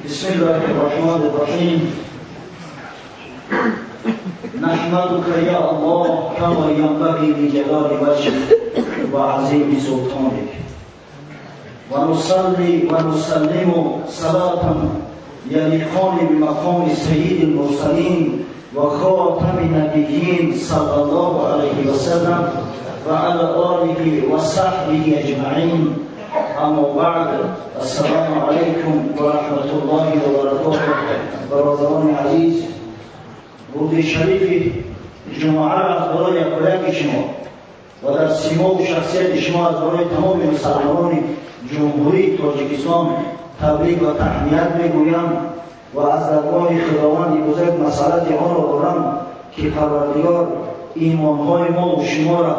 بسم الله الرحمن الرحيم. نحمدك يا الله كما ينبغي لجلال وجهك وعظيم سلطانك، ونصلي ونسلم صلاة يليقان بمقام سيد المرسلين وخاتم النبيين صلى الله عليه وسلم وعلى آله وصحبه أجمعين. اما بعد، السلام علیکم و رحمت الله و برکاته. برادران عزیز، روز شریف جمعه را برای کودک شما و در سیما و شخصیت شما از برای تمام مسلمانان جمهوری تاجیکستان تبریک و تهنیت میگویم و از درگاه خداوند بزرگ مسئلت آن را دارم که پروردگار ایمانهای ما و شما را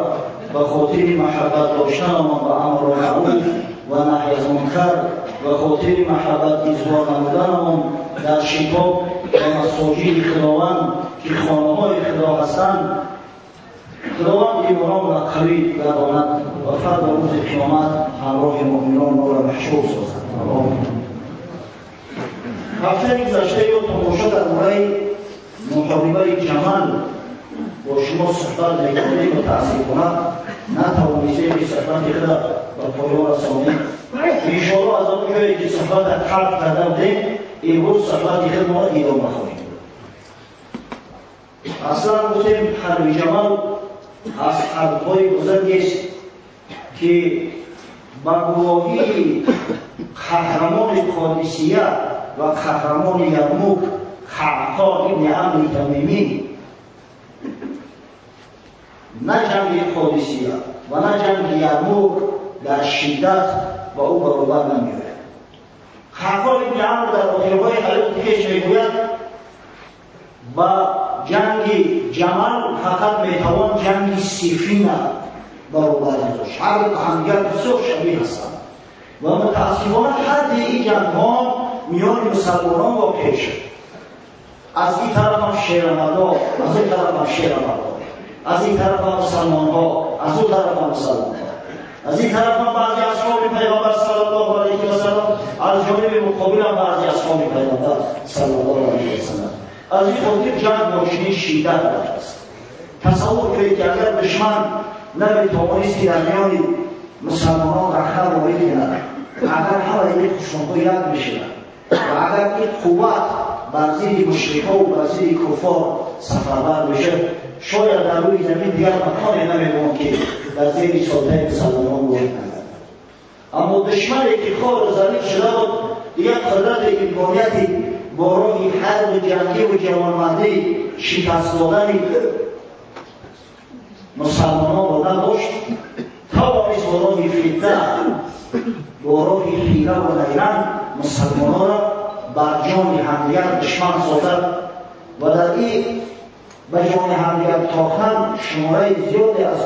به خاطر محبت داشتنمان و امر معروف و نهی از منکر و خاطر محبت اظهار نمودنمان در شتاب و مساجد خداوند که خانه‌های خدا هستند، خداوند ایمانان را قوی گرداند و فردا روز قیامت همراه مؤمنان ما را محشور سازد. هفته گذشته یادتان باشد در مورد مطالبه جمل با شما صحبت می‌کردیم و متاسفانه نتوانستیم که صحبت خود به پایان رسانیم. انشاءالله از آن جایی که صحبت قلب کرده بودیم، امروز صحبت خود ما ادامه خواهیم. اصلا گفتیم حرب جمل از حرب‌های بزرگی است که با گواهی قهرمان قادسیه و قهرمان یرموک خعب‌ها ابن عمرو تمیمی نه جنگ قادسیه و نه جنگ یرموک در شدت و او برابر نمی‌آید. خعب‌ها ابن عمرو در آخرهای حیاتش میگوید با جنگ جمل فقط میتوان جنگ سیفین برابر داشت. هر دو همدیگر بسیار شبیه هستند و متاسفانه حد این جنگ‌ها میان مسلمانان واقع شد. از این طرف هم شیرمردان، از این طرف هم شیرمردان، از این طرف هم مسلمان‌ها، از اون طرف هم مسلمان‌ها، از این طرف هم بعضی اصحاب پیغمبر صلی الله علیه و سلم، از جانب مقابل هم بعضی اصحاب پیغمبر صلی الله علیه و سلم. از این خاطر جنگ باشنی شدت است. تصور کنید که اگر دشمن نمی‌توانست که در میان مسلمانان رخنه وارد کند، اگر همه این خشونت‌ها یک بشوند و اگر این قوت بر ضد مشرک‌ها و بر ضد کفار سفرور بشه، شاید در روی زمین دیگر مکانی نمی‌ماند که در زیر سلطه مسلمانان وارد نگردد. اما دشمنی که خوار و ضعیف شده بود، یک قدرت امکانیتی با راه حرب جنگی و جوانمردی شکست دادن مسلمانان را نداشت، توانست با راه فتنه، با راه حیله و نیرنگ مسلمانان را بر جان همدیگر دشمن سازد و در این به جان همدیگر تاختن شماره زیادی از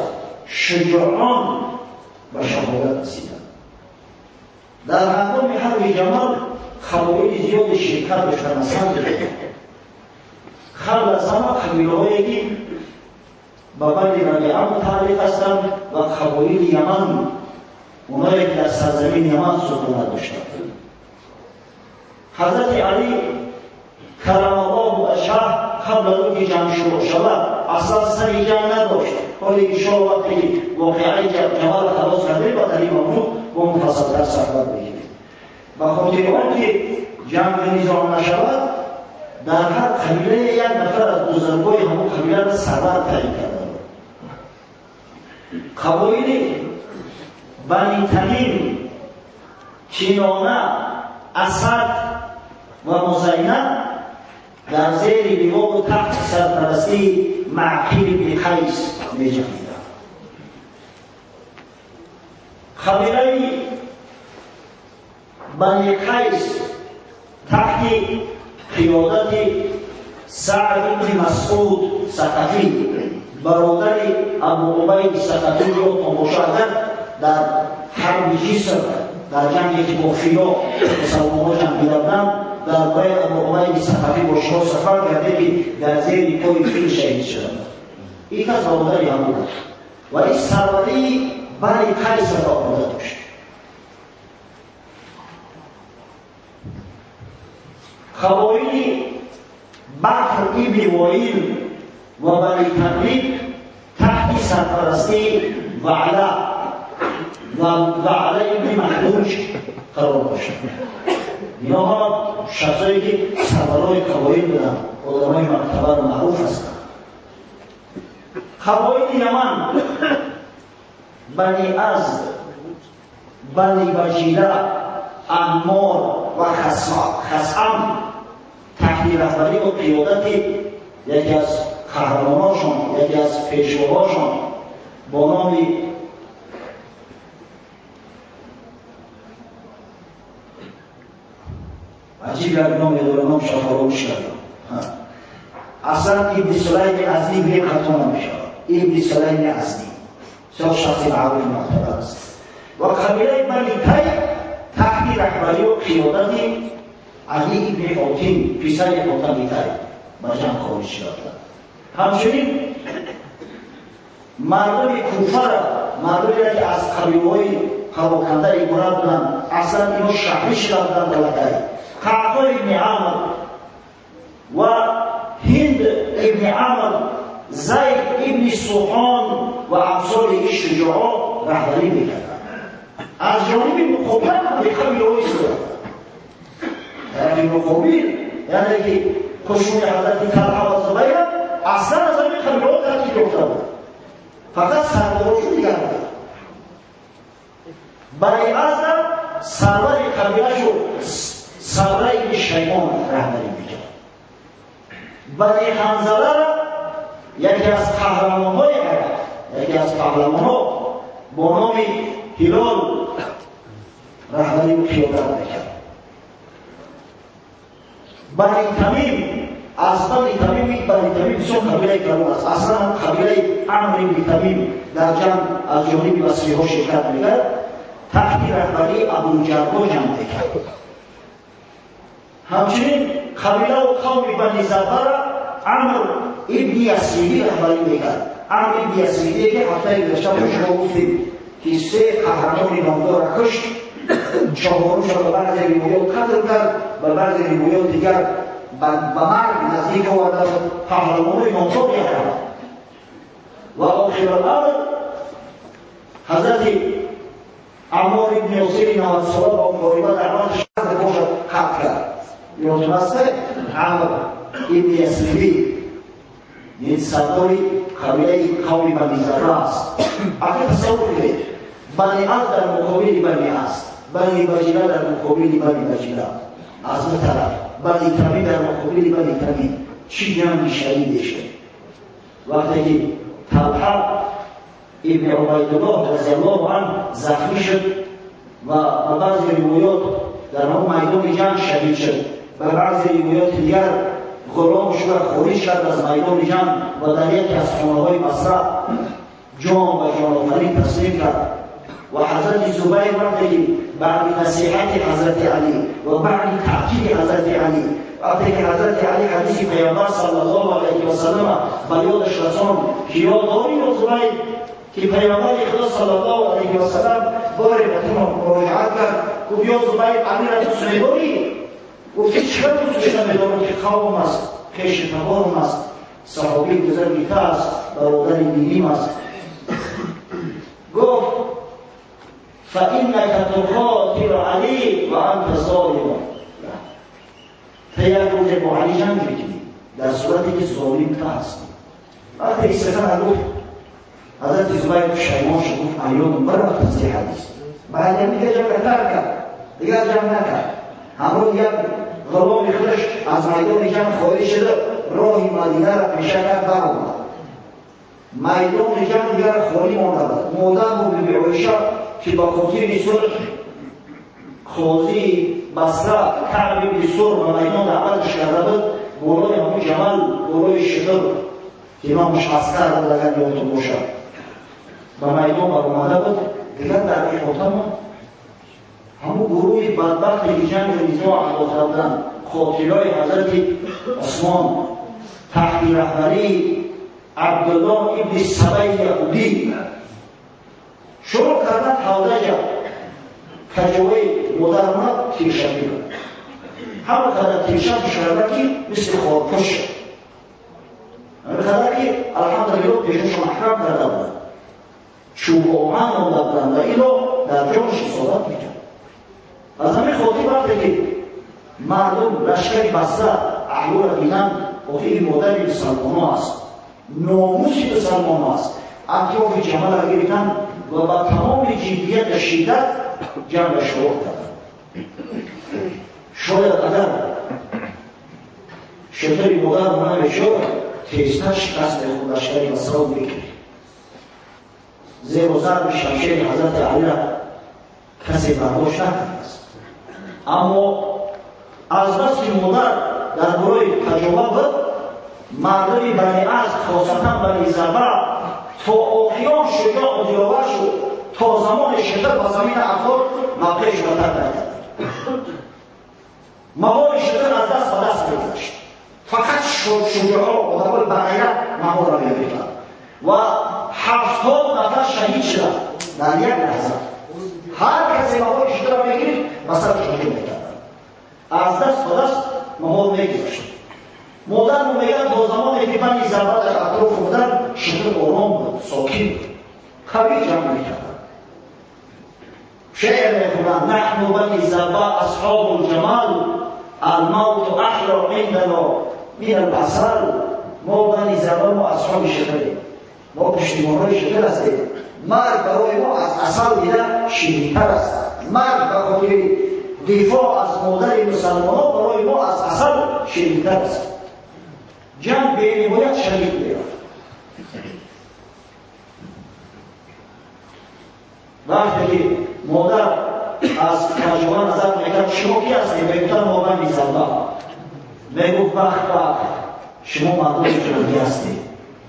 شجاعان به شهادت رسیدند. در هنگام حرب جمل قبایل زیاد شرکت داشتند. از هم خلق از همه قبیله‌هایی که به بین ربیعه متعلق هستند و قبایل یمن، اونایی که در سرزمین یمن سکونت داشتند. حضرت علی کرم الله وجهه قبل از اینکه جنگ شروع شود اصلا سری جنگ نداشت، ولی انشاءالله وقتی واقعه جمل خلاص کردیم و در این موضوع با مفصل‌تر صحبت بگیریم. به خاطر آنکه جنگ نظام نشود، در هر قبیله یک نفر از بزرگای همون قبیله را سرور تعیین کرده. قبایل بنی تمیم، کنانه، اسد و مزینه در زیر لوا و تحت سرپرستی معقیل بن قیس می‌جنگیدند. قبیله بنی قیس تحت قیادت سعد بن مسعود ثقفی، برادر ابو عبید ثقفی یادتان باشد در حرب جسر، در جنگی که با فیلا مسلمان‌ها جنگیده بودند، در باید ابو عبید ثقفی با شما سفر کرده که در زیر پای فیل شهید شدند. یک از برادر هم بود و این سروری بنی قیس را آمده داشت. خوایل بکر ابن وائل و بنی تغلیب تحت سرپرستی وعلا ابن محلوج قرار داشت. اینها شخصایی که سرورای قبایل بودن، علمای معتبر و معروف هستند. قبایل یمن بنی ازد، بنی بجیله، انمار و خصعم تحت رهبری و قیادت یکی از قهرماناشون، یکی از پیشواهاشون با نام عجیب یک نام داره، نام فراموش کردم. اصلا ابن سلیم ازدی به خطا نمیشه. ابن سلیم ازدی سال شخص معروف معتبر است و قبیله بنی تی تحت رهبری و قیادت علی ابن حاتم پسر حاتم تی به جنگ خارج یافتند. همچنین مردم کوفه را، مردمی که از قبیله‌های پراکنده عبارت بودند، اصلا اینو شهری شده بودند دولت‌های قعقاع ابن عامر و هند ابن عامر، زید ابن سوحان و امثال این شجاعان رهبری میکردند. از جانب مقابل هم به قبیله‌های صورت یعنی مقابل، یعنی که کشون حضرت طلحه و زبیر اصلا از این قبیله‌ها ترتیب یافته بود، فقط سردارشون دیگر بود. برای ازد سرور قبیله شد سرور ابن شیبان رهبری میکرد. برای حنظله را یکی از قهرمان‌های عرب، یکی از قهرمان‌ها با نام هلال رهبری و قیادت میکرد. بنی تمیم، از بنی تمیم بسیار قبیله کلان است. اصلا قبیله عمرو بن تمیم در جنگ از جانب وسیع‌ها شرکت میکرد، تحت رهبری ابوالجربا جنگ میکرد. همچنین قبیله و قوم بنی زفر عمرو ابن یسریبی رهبری میکرد. عمرو ابن یسریبی که هفته گذشته با شما گفتیم که سه قهرمان نامدار را کشت، چهارمش را به بعضی روایات قتل کرد، به بعضی روایات دیگر به مرگ نزدیک آورد، قهرمان‌های نامدار می‌آورد. و آخر الامر حضرت عمار ابن یاسر نوساله با مقاربت در آن شهر باشد قتل کرد. یادتون است عمرو ابن یسریبی این سرداری قبیله قوم بنی زفر است. اگر تصور کنید بنی ازد در مقابل بنی ازد، بنی بجیله در مقابل بنی بجیله، از اون طرف بنی تمیم در مقابل بنی تمیم، چی جنگی شدید شد. وقتی که طلحه ابن عبیدالله رضی الله عنه زخمی شد و به بعضی روایات در اون میدان جنگ شهید شد، به بعضی روایات دیگر غلامش را خارج کرد از میدان جنگ و در یکی از خانه‌های بصره جان و جان‌آفرین تسلیم کرد. و حضرت زبیر وقتی که بعد نصیحت حضرت علی و بعد تأکید حضرت علی، وقتی که حضرت علی حدیث پیامبر صلی الله علیه و سلم به یادش رساند که یادداری و زبیر که پیامبر خدا صلی الله علیه و سلم باری به تو مراجعت کرد، گفت یا زبیر امیر تو سمیداری؟ گفت چرا تو سمیداری که قوم است، پیش تبارم است، صحابی بزرگی است، برادر دینیم است. گفت فإنك تقاتل علی و انت ظالم. تو یک روز با علی جنگ میکنی در صورتی که ظالم تو هستی. وقتی این سخن گفت حضرت زبیر پشیمان شد، گفت ایام برات از این حدیث بعد دیگه جنگ ترک کرد، دیگه جنگ نکرد. همون یک غلام خودش از میدان جنگ خارج شده، راه مدینه را پیشه کرد برآمد. میدان جنگ دیگر خالی مانده بود. مادر بود بی عایشه که با خاطر صلح قاضی بصره کعب بن سر و میدان عملش کرده بود، بالای همون جمل، بالای شتر که امامش عسکر بود اگر یادتون باشد، به میدان برآمده بود. دیگر در احاطه همون گروه بدبخت که جنگ و نزاع انداخته بودند، قاتلای حضرت عثمان تحت رهبری عبدالله ابن سبی یهودی شروع کردن حوزه کجوی مدرمت تیرشوی بود. همه قدر تیشم شربتی مثل خورپوش همه قدر که الحمدلله پیششون احرام کرده بودن چوب آهن آمده بودن و اینو در جانش صحبت میکرد. از همین خاطر وقتی که مردم لشکر بسته احلو را بینن این مادر مسلمان ها است، ناموس مسلمان ها است، اطراف جمع را گرفتن و با تمام جدیت و شدت جمع شروع کردن. شاید اگر شطر مادر منه بشود تیزتر شکست خود لشکر مسلمان بکنید. زیر و ضرب شمشیر حضرت علی را کسی برداشت نکرده است. اما از بس که مادر در برای تجربه بود مردمی بنی اسد خاصتا بنی زبر تا آخیان شجاع و دیاور شد تا زمان شدت و زمین افراد موقعش وطن نکرد. مواد شدت از دست به دست بگذشت. فقط شجاع و آدمای بغیرت مواد را می‌گرفتند و 70 نفر شهید شدند در یک لحظه. هر کسی مواد شدت را می‌گرفت مثلا شجاع می‌کردند. از دست به دست مواد می‌گذشت. مادر میگن تا زمانی که بنی زبر در اطراف بودن شطر آرام بود، ساکن بود، قوی جمع می‌کردند. شعر می‌خوندند نحن بنی زبر اصحاب الجمال الموت احلى عندنا من العسل. ما بنی زبر ما اصحاب شطریم، ما پشتیبان‌های شطر هستیم. مرگ برای ما از عسل دیدن شیرین‌تر است. مرگ به خاطر دفاع از مادر مسلمانان برای ما از عسل شیرین‌تر است. جنگ به نهایت شدید می‌رفت. وقتی که مادر از ترجمان نظر می‌کرد شما کی هستید؟ میگفتن ما بنی زبر. میگفت بخت شما مردم جنگی هستید،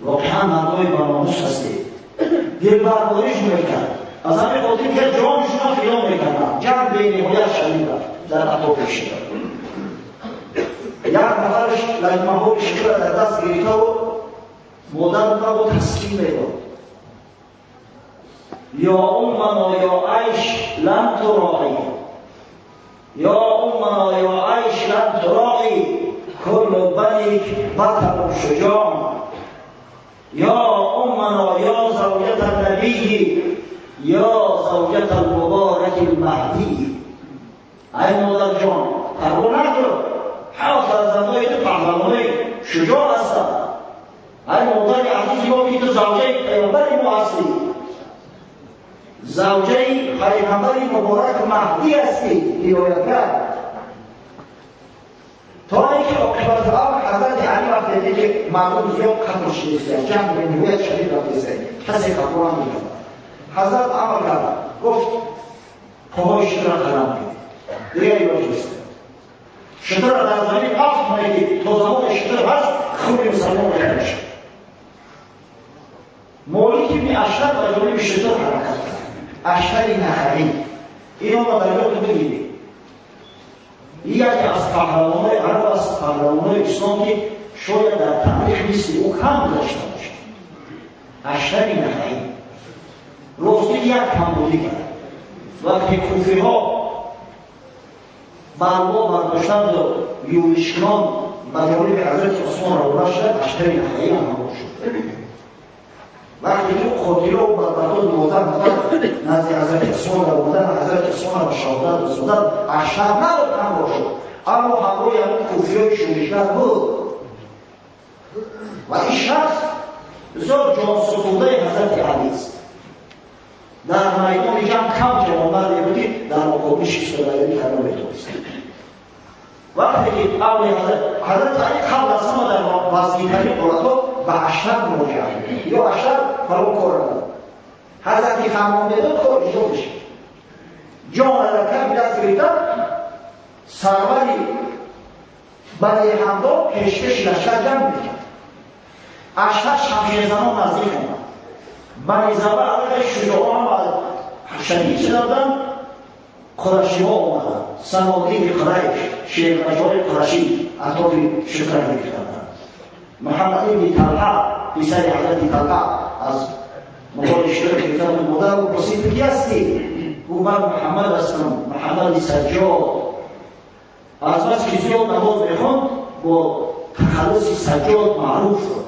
واقعا مردم باناموس هستید. دلبرداریش می‌کرد. از همین خاطر که جانشون را فدا می‌کردند. جنگ به نهایت شدید رفت در اطراف شطر. یک نفرش لجمه‌های شطر در دست گرفته و مادر را تسلیم می‌داد. یا امنا یا عیش لن تراعی، یا امنا یا عیش لن تراعی کل بنیک بطل شجاع، یا امنا یا زوجت النبی یا زوجت المبارک المهدی. ای مادر جان پروا نکن، حق فرزندهای تو پهلوانای شجاع هستند. ای مادر عزیز ما که تو زوجه پیامبر ما هستی، زوجه پیغمبر مبارک مهدی هستی، هدایتگر. تا اینکه عاقبت امر حضرت علی وقتی دید که مردم زیاد قتل شدید، جنگ به نهایت شدید رفته، کسی قبول نمی‌کرد. حضرت امر کرد، گفت پاهای شطر را قلم کنید، دیگه علاج نیست. شطر را در زمین افت کنید تا زمان شطر هست خون مسلمان بجا شد. مالک ابن اشتر در جانب شطر حرکت کرد. اشتر نخعی اینا ما در یاد بگیریم. یکی از قهرمان‌های عرب است، قهرمان‌های اسلام که شاید در تاریخ مثل او کم داشته باشد. اشتر نخعی راستی یک کمبودی کرد. وقتی کوفی‌ها بلوا برداشتند و یورشکنان به جانب حضرت عثمان را برداشت شد، اشتر نخعی هم شد. وقتی که خاطره و بربرداد مادر نزد حضرت عثمان را بردن، حضرت عثمان را به شهادت رسوندن، اشتر نبود هم باشد، اما همراه همون کوفی‌های شورشگر بود. و این شخص بسیار جانسپرده حضرت علی است. در میدان جنگ کم جوانمردی بود که در مقابل شیش‌برداری کردن میتونست. وقتی که اول حضرت علی قبل از همه در وظیفه‌ی قرآن به اشتر مراجعه کرد. یا اشتر فرو کار بود. حضرت فرمان بداد کار اجرا بشه. جان را کم دست گرفتن، سروری برای حمدا پیشکش لشکر جمع می‌کرد. اشتر شمشیر زنان نزدیک آمد. بنی زبر علیه شجاعان و شهید شدند. قرشی‌ها آمدند. صنادیق قریش، شیرمجال قرشی اطراف شطر گرفتند. محمد ابن طلحه پسر حضرت طلحه از مقابل شطر گرفتند. مادر او پرسید کی هستی؟ گفت من محمد هستم، محمد سجاد. از بس که زیاد نماز میخوند با تخلص سجاد معروف شد.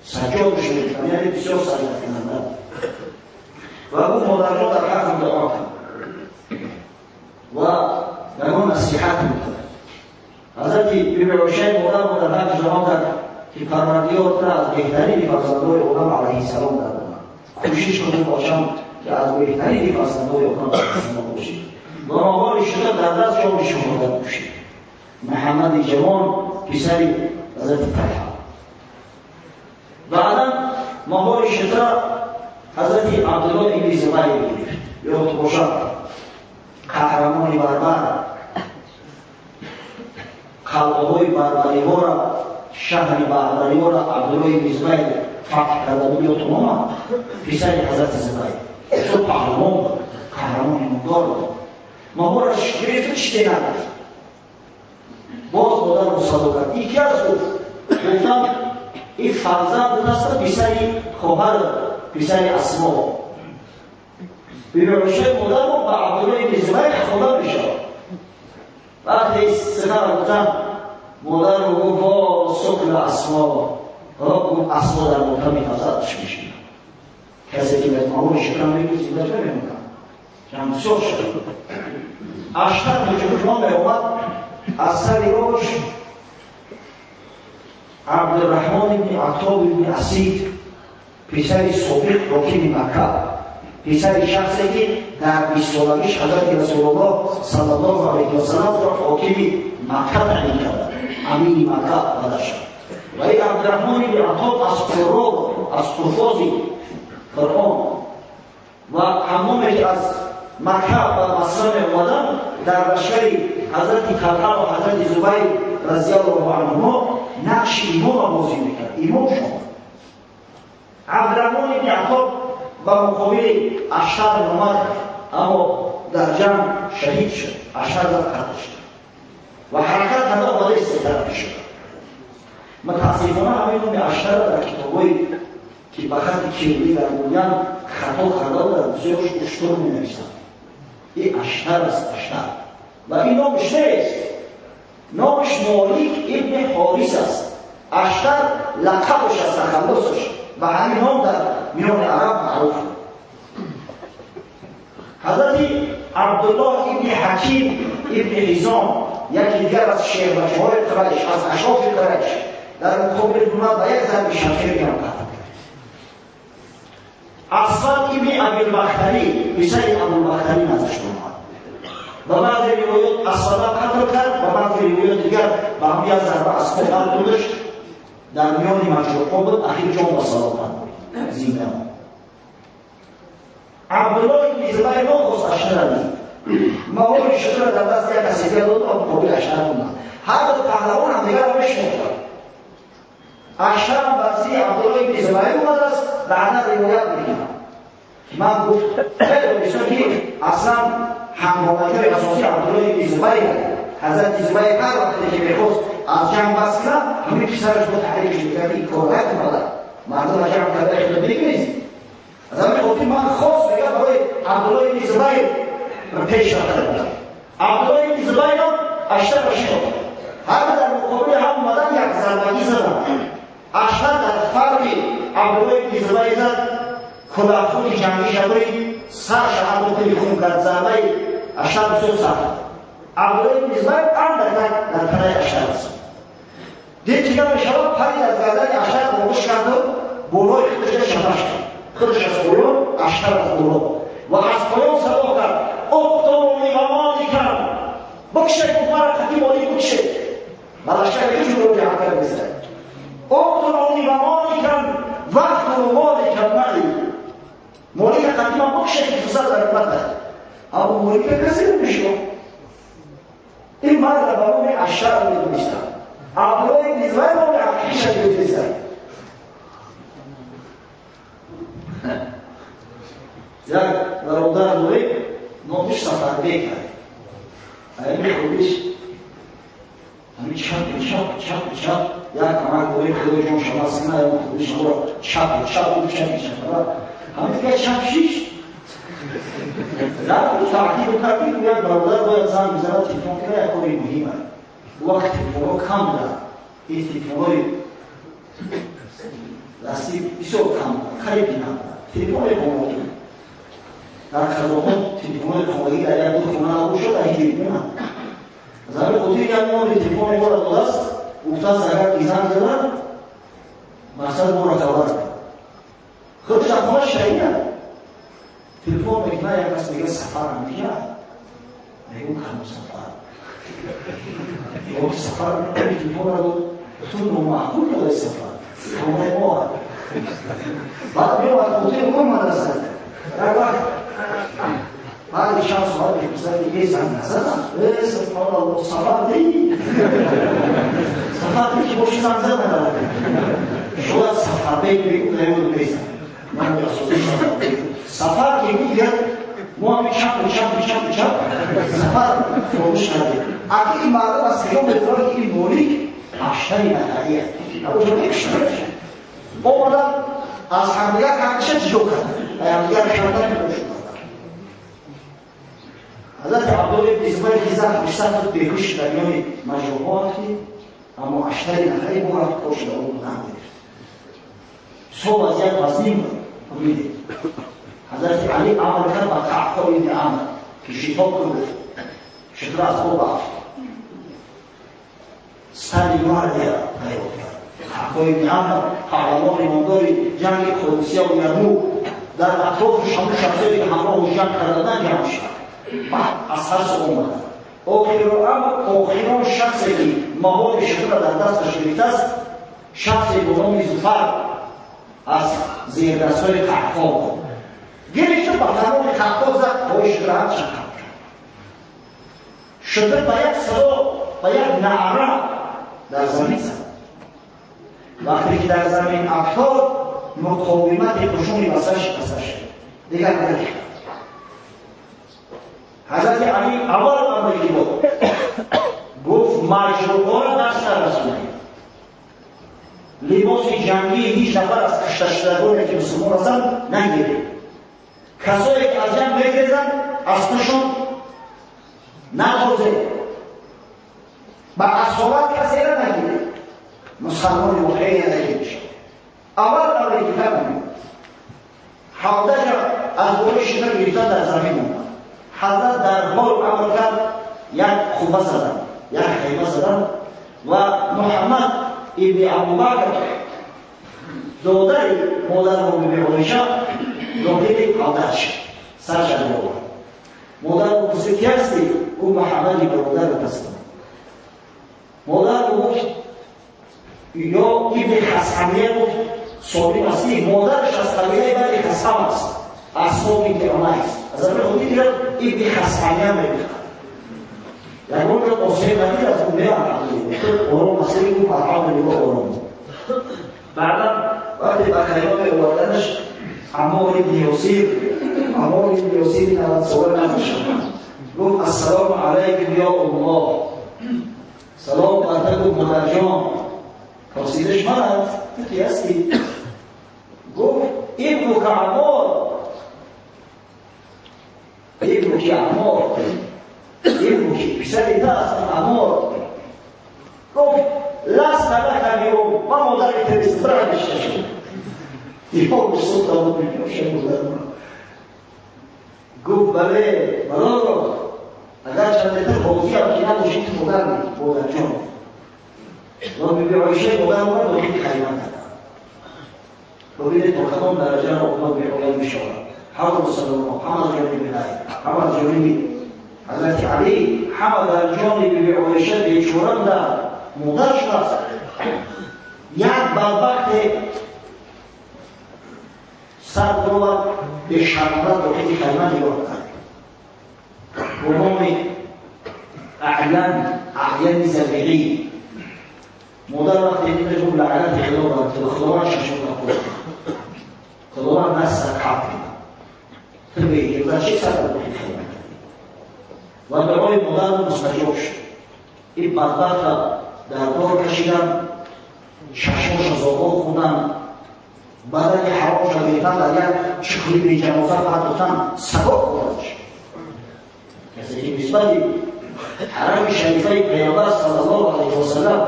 سجاد شد، یعنی بسیار سجاد کننده و او مادرها در حق دعا کرد و نگاه نصیحت میکرد. حضرت بیبی عایشه مادر در حق دعا کرد که پروردگار را از بهترین فرزندان آدم علیه السلام در کوشش کنم باشم که از بهترین فرزندان آدم علیه السلام باشید. و ماهار شده در دست جام شهادت باشید. محمد جوان پسر حضرت طلحه. بعدا ماهار شده حضرت عبدالله ابن زبیر گرفت. یاد باشد قهرمان بربر قلعه‌های بربری‌ها را شهر بربری‌ها را عبدالله ابن زبیر فتح کرده بود. یا تمام پسر حضرت زبیر تو پهلوان قهرمان ایماندار بود. ماهارش گرفت چی نداشت. باز مادر رو صدا کرد. یکی از گفتم این فرزند است پسری خواهر پسری اسما. بیبی عایشه مادر رو به عبدالله ابن زبیر خبر میشد. وقتی سخن گفتم مادر رو گفت وا سکل اسما. گفت اسما در مطمئن حضرتش میشید. کسی که به ماهور شکم میگوید زیده نمیمونم. جمسور شد. اشتر مجموعه به اومد از سر روش عبدالرحمن بن عطاب بن اسید پسر صدیق حاکم مکه، پسر شخصی که در 20 سالگیش حضرت رسول الله صلی الله علیه و سلم را حاکم مکه تعیین کرد، امیر مکه بوده شد. و این عبدالرحمن بن عطاب از قراء از حفاظ قرآن و همونی که از مکه و مصر اومدن در لشکر حضرت طلحه و حضرت زبیر رضی الله عنهما نقش امام را بازی میکرد. امام شد. عبدالرحمن بن عطاب به مقابل اشتر اومد اما در جنگ شهید شد. اشتر را قتل شد و حرکت همه آماده استطلاع شد. متاسفانه همین به اشتر در کتاب‌های که به خط کیوی در گویند خطا کرده در بسیارش اشتر می‌نویسند. این اشتر است. اشتر و این نامش نیست. نامش مالک ابن حارث است. اشتر لقبش است، تخلصش و همین نام در میان عرب معروف. حضرت عبدالله ابن حکیم ابن حزام یکی دیگر از شیخ‌های قریش، از اشراف قریش، در مقابل اومد و یک ضرب شمشیر گرم کرد. اسد ابن ابوالبختری پسر ابوالبختری ازش اومد و بعضی روایات اسد قتل کرد و بعضی روایات دیگر به همین از ضربه اسد قتل گذاشت. در میان مجروح‌ها بود، اخیر جان به سلامت زنده ماند. عبدالله ابن زبیر نخواست اشتر را دید. مهار شده در دست یک کسی داد و مقابل اشتر اومد. هر دو پهلوان هم دیگر را میشناختند. اشتر هم برسی عبدالله ابن زبیر اومد است. بعدا روایت میگم من گفت خیلی بسیار که اصلا همراهی‌های اساسی عبدالله ابن زبیر حضرت زبیر هر وقتی که میخواست از جنگ بس کنه همین پسرش با تحریکش میکرد این کار نکنه. مردم جمع کرده خیلی نیست. از همین خاطر من خاص میگم برای عبدالله ابن زبیر پیش رفتم. عبدالله ابن زبیر هم اشتر را شناخت. هر در مقابل هم اومدن یک ضربگی زدن. اشتر در فرق عبدالله ابن زبیر زد، کلاهخون جنگی شدوی سرش هم رو خیلی خون کرد. ضربه اشتر بسیار سخت. عبدالله ابن زبیر در پناه اشتر است. دید که کمی شباب پرید از گردن اشتر بردش کرد و بولای خودش شدش کرد. خودش از بولا، اشتر از بولا و از پایان صدا کرد اقتلونی و مالی کرد بکشه کفر خطی مالی بکشه و اشتر هیچ رو جمع کرد بزن اقتلونی و مالی کرد وقت و مالی کرد مالی مالی خطی ما بکشه که فساد در امت کرد اما مالی که کسی نمیشه. این مرد برون اشتر رو میدونیستن. عبدالله ابن زبیر رو حقیقی شد میدونیستن. یک برادر دوی نامش سفربه کرد. این خودش همین چپ یک کمک دوی خودش جون شما سنه یا خودش رو چپ همین که چپ شیش در تعقیب و ترکیب یک برادر باید زن بزنه تلفن کنه یک کاری مهمه. وقت تلفون کم دارد این تلفون دستی بسیار کم خیلی نم تلفون کمکی در خدمات تلفون کمکی در یک دو خونه نبود شد این تلفون از همه خودی یک نوع تلفون بارد دست گفته اگر ایزن زدن مقصد ما را تورد خودش در خونه شهیدن تلفون میکنه یک کس میگه سفرم میگه میگو کنم سفر میگو سفر میکنه تلفون را دو تو نمحکول داره سفر خونه ما بعد میگو از خودی اون مدرسه در وقت بعد شخص باید که بزرد یه زن نزدم سفر الله سفر دی سفر دی که باشی زن زدن شاید سفر بگیری نمود بیزن من سفر که میگه ما هم چپ سفر فروش کردیم اگه این معلوم از کیلومترها که این مولیک اشتری نتریه نبوده نکشتره اومدن از همدیگر کنکشه جو کرد همدیگر کردن بروش حضرت عبدالله ابن زبیر دیزن بیشتر بود بهوش در میان مجموعاتی اما اشتری نتریه بورد کوش در اون بودن گرفت صبح از یک وزنیم میده حضرت علی عمل کرد با تعقل این عمل که شیطان کرد شطر از خوب آفت سر یوار دیر پیدا کرد تعقل این عمل قهرمان ایمانداری جنگ قدسیه و یرموک در اطراف شما شخصی که همراه و جنگ کردن جمع شد بعد از هر سو اومدن آخران شخصی که مواد شطر در دستش گرفته است شخصی به نام زفر از زیر دستای قحطاب بود گرفته با زمان قحطاب زد پایش راحت شکم کرد شطر با یک صدا با یک نعره در زمین زد وقتی که در زمین افتاد مقاومت قشون وسطش دیگر نکرد حضرت علی اول امری بود گفت مجروحان دست رسولی لباس جنگی هیچ نفر از کشتشدگانی که مسلمان هستند نگیره کسایی که از جنگ بگریزند اسبشون نخوزه با اصحابت کسی را نگیره مسلمان موقعی نگیره شد اول امریکی کردن حوضه از بولی شکر گرفتن در زمین اومد حضرت در حال عمل کرد یک خوبه زدن یک خیمه زدن و محمد ابن ابوبکر دادر مادر بیبی عایشه داخل حوضه شد سرش از باور مادر گفت کی هستی او محمدی برادر پسند مادر گفت یا ابن خصمیه گفت صابری هستی مادرش از قبیله بعد خصم است اصحاب کرامه است از امر خودی دیگر ابن خصمیه میگه در مورد قصه نبی از اون بیان عقلی اون مسئله اون فرحان نگاه اون بعدا وقتی با کلمات اوردنش عمار ابن یاسیر نواد سوال نمیشه گفت السلام علیکم یا الله سلام برتگو مادر جان پرسیدش من هست کی هستی گفت ابن که عمار ابن که پسری دست عمار گفت لست لک اليوم ما مادرت بسترانش شد یا بسوط دارم میشه مادرم گفت بله برادر اگر چندتر خوزی هم که نباشید مادر جان و بیبی عایشه مادر ما داخل خیمه کردن ببینید با کدام درجه را اونها بیعالی میشود حضرت صلی الله حمد جانب بلای حمد جانب حضرت علی حمد در جانب بیبی عایشه بیچورم در مادر شد یک بدبخت سر دولت به شرمت داخل خیمه نگاه کرد به نام اعیان زبیعی مادر وقتی دیده جمع لعنت خداوند ششون نخورد خداوند نست سر حق تو بگیر و چه سر داخل خیمه و برای مادر مستجاب شد این بدبخت را در دار کشیدن چشماش از آقا خوندن بدن حراش را گرفتن در یک چکوری به جنازه پرداختن سبا خوردش کسی که نسبتی حرم شریفه پیامبر صلی الله علیه و سلم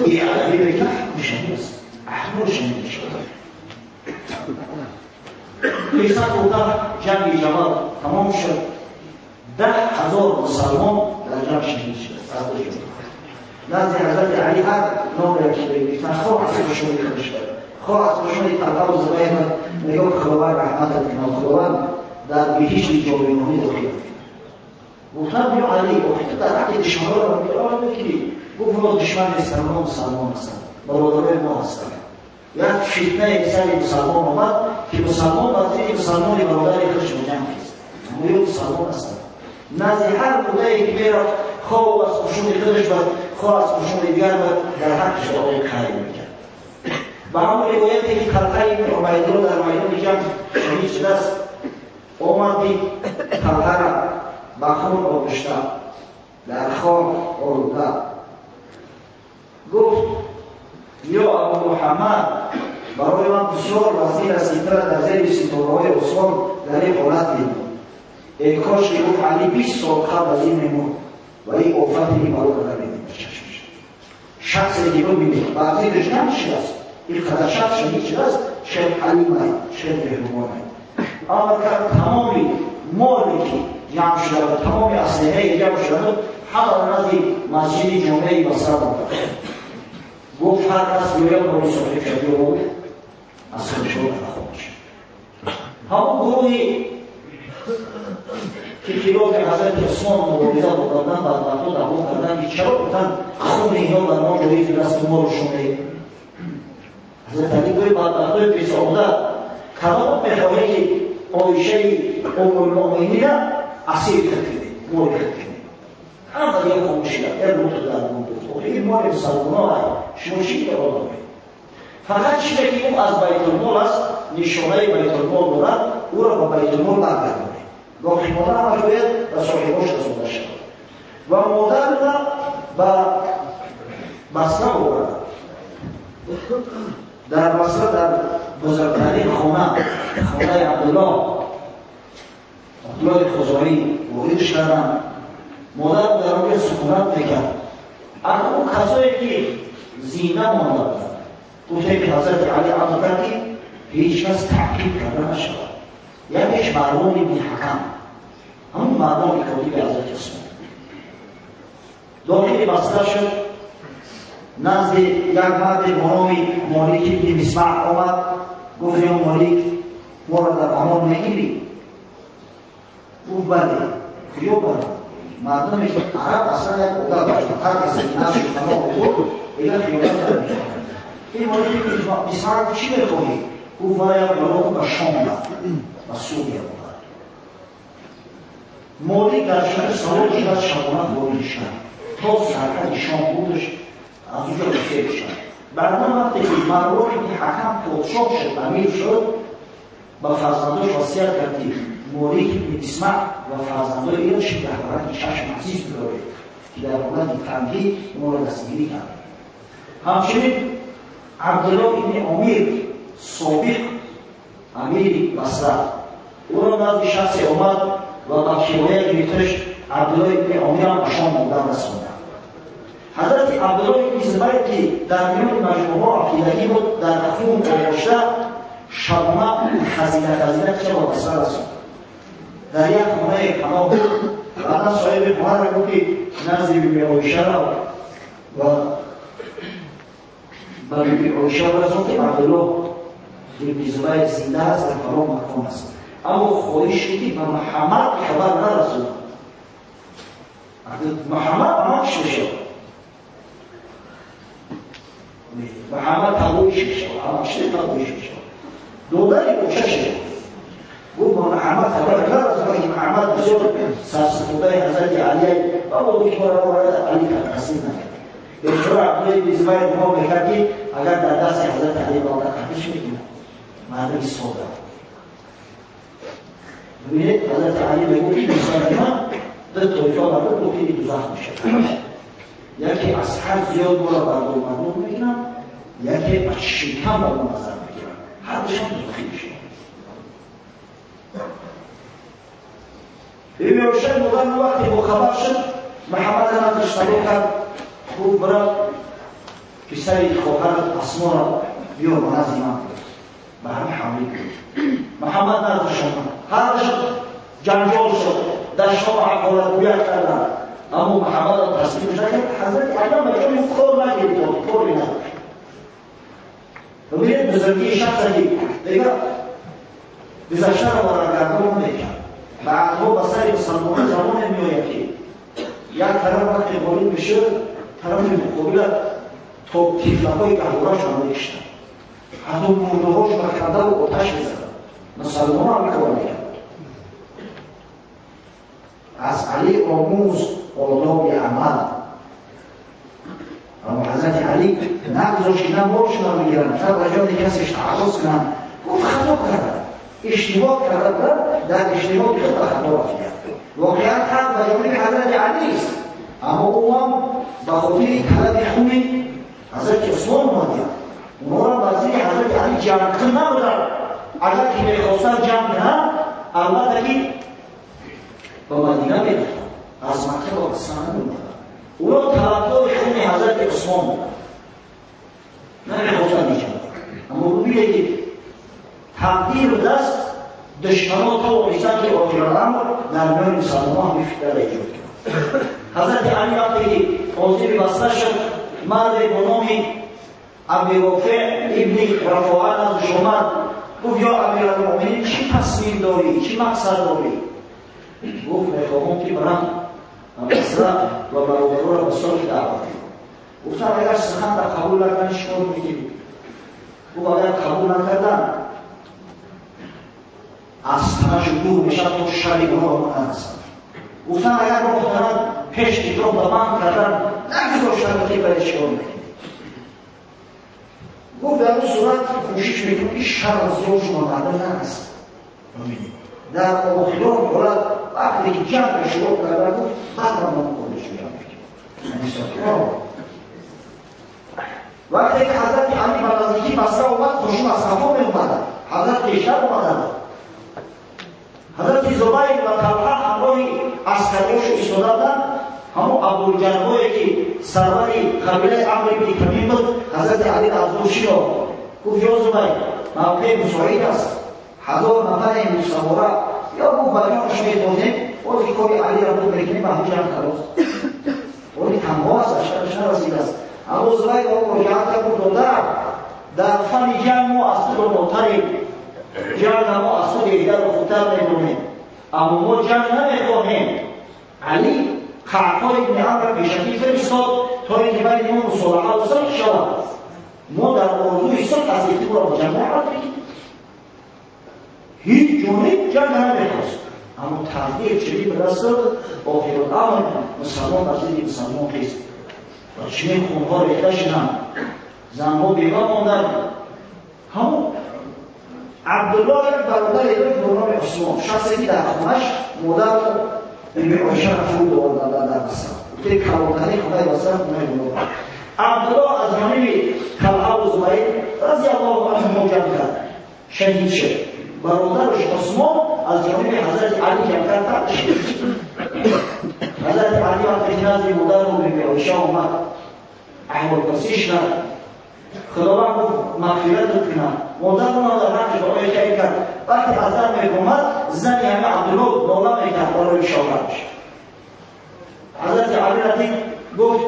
این عربی بگه احمد است. احمد شنیده شد. قصه گفتن جنگ جمال تمام شد. 10,000 مسلمان در جنگ شهید شد. نزد حضرت علی هر نام که بگید من خواه از شما خودش دارم. خواه از شما طلقه و زبایه میگم خداوند رحمت کنم. خداوند در بهشت جاودانی داخل گفتم بیا علی گفت در حق دشمنان را میگم بگیری گفت ما دشمن اسلام مسلمان هستند برادرای ما هستند. یک فتنه سر مسلمان آمد که مسلمان وقتی مسلمان برادر خودش به جنگ است. ما یک مسلمان هستند. نزد هر بودایی که میرفت خواه از خشون خودش بود خواه از خشون دیگر بود در حقش آقای کاری میکرد. و همون روایتی که طلحه بن عبیدالله در میدان جنگ شهید شده است آمد دید طلحه را به خون آغشته در خاک آلوده گفت یا ابو محمد برای من بسیار وزیر است این در زیر ستاره‌های عثمان در این حالت می‌بود. ای کاش که گفت علی 20 سال قبل از این می‌مرد و این آفت این برای قدر می‌دید چشمش. شخصی که ببینید وزیرش نمیشه است این قدر شخص شدید شده است شاید حلیمه شاید مهربانه اما که تمامی مالی که جمع شده و تمامی اسلحه جمع شده همه را نزد مسجد جمعه بصره برد. گفت هر کس بیاید برای صحبه کرده بود از خودش رو نخواهش. همون گروهی که خلاف حضرت عثمان مبارزه بودن بدبختان دعوا کردن که چرا بودن خون اینا در ما جایی که دست ما رو شده. حضرت علی گوی بدبختان پیش آمده کدام میخواهی که عایشه ام المؤمنین را اسیر کرده مورد کرده. هم دیگه خاموشی کرد در روت در بود. این مال مسلمان ها شما چی که آدم فقط چیزی که اون از بیت المال است نشانه بیت المال دارد او را با بیت المال برگردانه. گاهیمانه همش باید و صاحباش رسونده شود و مادر را به بصره آورد. در بصره در بزرگترین خانه عبدالله خزاعی واردش کردن. مادر در آنجا سکونت میکرد. اما اون کسایی که زینه مانده بودند گفته که حضرت علی عرض کرد که هیچ کس تعقیب کرده نشود. یکیش مروان بن حکم همون مروان کاتب حضرت عثمان داخل بصره شد. نزد یک مرد بنام مالک بن مسمع آمد گفت یا مالک ما را در امان نگیری؟ گفت بله. کجا بله؟ مردمی که عرب اصلا یک عقده داشت هر کسی نفسش تمام بود اینا خیالت نمی‌کرد. این مالک بن مسمع چی می‌خواهی؟ گفت باید برای به شام رفت و سوریه بود. مالک در شهر سوار شد شبانه وارد شد تا سرحد شام بودش از اونجا رسید شد. بعد وقتی که مروان بن حکم پادشاه شد امیر شد با فرزنداش وصیت کرد که مالک بن مسمع و فرزندای ایران شد در حالت چشم عزیز بدارید که در حالت تنبیه ما را دستگیری کرد. همچنین عبدالله بن امیر سابق امیر بصره او را نزد شخصی آمد و با کیویه گریتش عبدالله بن امیر هم به شام بودن رسوندن. حضرت عبدالله بن زبیر که در میان مجموعه عقیدتی بود در خون آغشته شبانه خزینه چه با بصره رسوند. در یک خانه پناه بود. بعدا صاحب خانه را گفت که نزد بیبی عایشه را و به بیبی عایشه رسوند که عبدالله بن زبیر زنده است در فلان مکان است. اما خواهش کردی به محمد خبر نرسوند. محمد همش شد. محمد تقویش شد. همش تقویش شد. دولاری کوشش شد. گفت محمد خبر نرسوند که محمد بسیار سرسپرده حضرت علی بابا دکتر علی تقصیر نکرد. دکتر عبدالله بن زبیر ما میکرد که اگر در دست حضرت علی بالا خطش میکنه معنی سودا. ببینید حضرت علی میگوید که مسلمان در طایفه آمده دو که دوزخ میشه. یکی از هر زیاد ما را بردار مردم میگیرن یکی از شکم را نظر میگیرن. هر دوشان دوزخی میشه. بیبی عایشه مدام وقتی با خبر شد محمد را تشتبه کرد خوب برد پسری خواهر اسما را بیا من از ایمان کرد به همه حمله کرد محمد نداشتم هر جنجال شد در شما حقارت گویت کردن اما محمد را تصمیم شد حضرت علی مجموعی خور نگیرید خوری نداشت ببینید بزرگی شخص دیگر گذشته را برگردان میکرد بعدها به سر مسلمان زمان میآید که یک طرف وقتی غالب بشه طرف مقابل تا تیفلهای گهوارش را میکشتن حتی مردهاش را کرده و آتش میزدن مسلمان هم کار میکرد از علی آموز آداب عمل اما حضرت علی نگذاشتن بارشون رو بگیرن شاید رجال کسیش تعرض کنن گفت خطا کردن اشتباه کردن در اشتباه خود خطا رفتن واقعا حق و جانب حضرت علی است اما او هم به خاطر طلب خون حضرت عثمان اومدن اونا را وزیر حضرت علی جمع کن نبودن اگر که میخواستن جمع کنن البته که به مدینه میرفتن از مکه با سنه میمدن اونا طلبکار خون حضرت عثمان بودن نمیخواستن میجمع اما ببینید که تقدیر دست دشمنان تا وایستن که آخر الامر در میان مسلمان همی فتنه ایجاد کرد حضرت علی وقتی که حاضر بسته شد مرد با نام ابوالرافع ابن رفاعه نزدش آمد گفت یا امیرالمؤمنین چی تصمیم داری چی مقصد داری گفت میخواهم که برم مصر و برادرها را به صلح دعوت کنم گفتم اگر سخن را قبول نکنی چیکار میکنی گفت اگر قبول نکردن از تنش دور میشد تو شری گناه من هستم گفتم اگر محترم پیش اطراف به من کردن نگذاشتن که برای چیکار میکنی گفت در اون صورت کوشش میکنم که شر از زور شما قدر نرسد در آخران حالت وقتی که جمع شروع کرده گفت بعد را من خودش جمع کرد وقتی که حضرت علی به نزدیکی مصر آمد خوشی مصرفا میومدن حضرت پیشتر آمدن حضرت زبیر و طلحه همراه عسکریاش ایستادند همون ابوالجنبایی که سرور قبیله عمرو بن تمیم بود حضرت علی از دوشی را گفت یا زبیر موقع مساعد است 1000 نفر مستواره یا گفت بیانش میدادیم باز که کاری علی را بود بکنیم به همون جمع خلاص ولی تنها است اشترش نرسید است اما زبیر را مراجعت کرد و دادر در فن جمع ما از تو مطرب جمع ما از تو دیگر رو خودتر میدونیم اما ما جمع نمیدونیم علی قعقای ابن عمرو پیشکی فرستاد تا اینکه بین ما مصالحه و صلح شود ما در آرزوی صلح از اعتبار با جمع نمیدونیم هیچ جانب جمع نمیخواست اما تقدیر چنین به دست داد آخر الامر مسلمان بر ضد مسلمان خیست و چنین خونها ریخته شدند زنها بیگاه ماندند همون عبدالله یک برادر یک به نام عثمان شخصی که در خونش مادر ابن عایشه را فرود آوردن در مصر که کلانتری خونه وسط خونه بودن عبدالله از جانب طلحه و زبیر رضی الله عنهما جمع کرد شهید شد برادرش عثمان از جانب حضرت علی جمع کرد حضرت علی وقتی که نزد مادر ابن عایشه آمد احوالپرسیش کرد خداوند گفت مغفرت کنم مادر را در حق دعای خیر کرد وقتی حضرت می‌آمد زنی همه عبدالله ناله میکرد برای شوهرش حضرت علی را دید گفت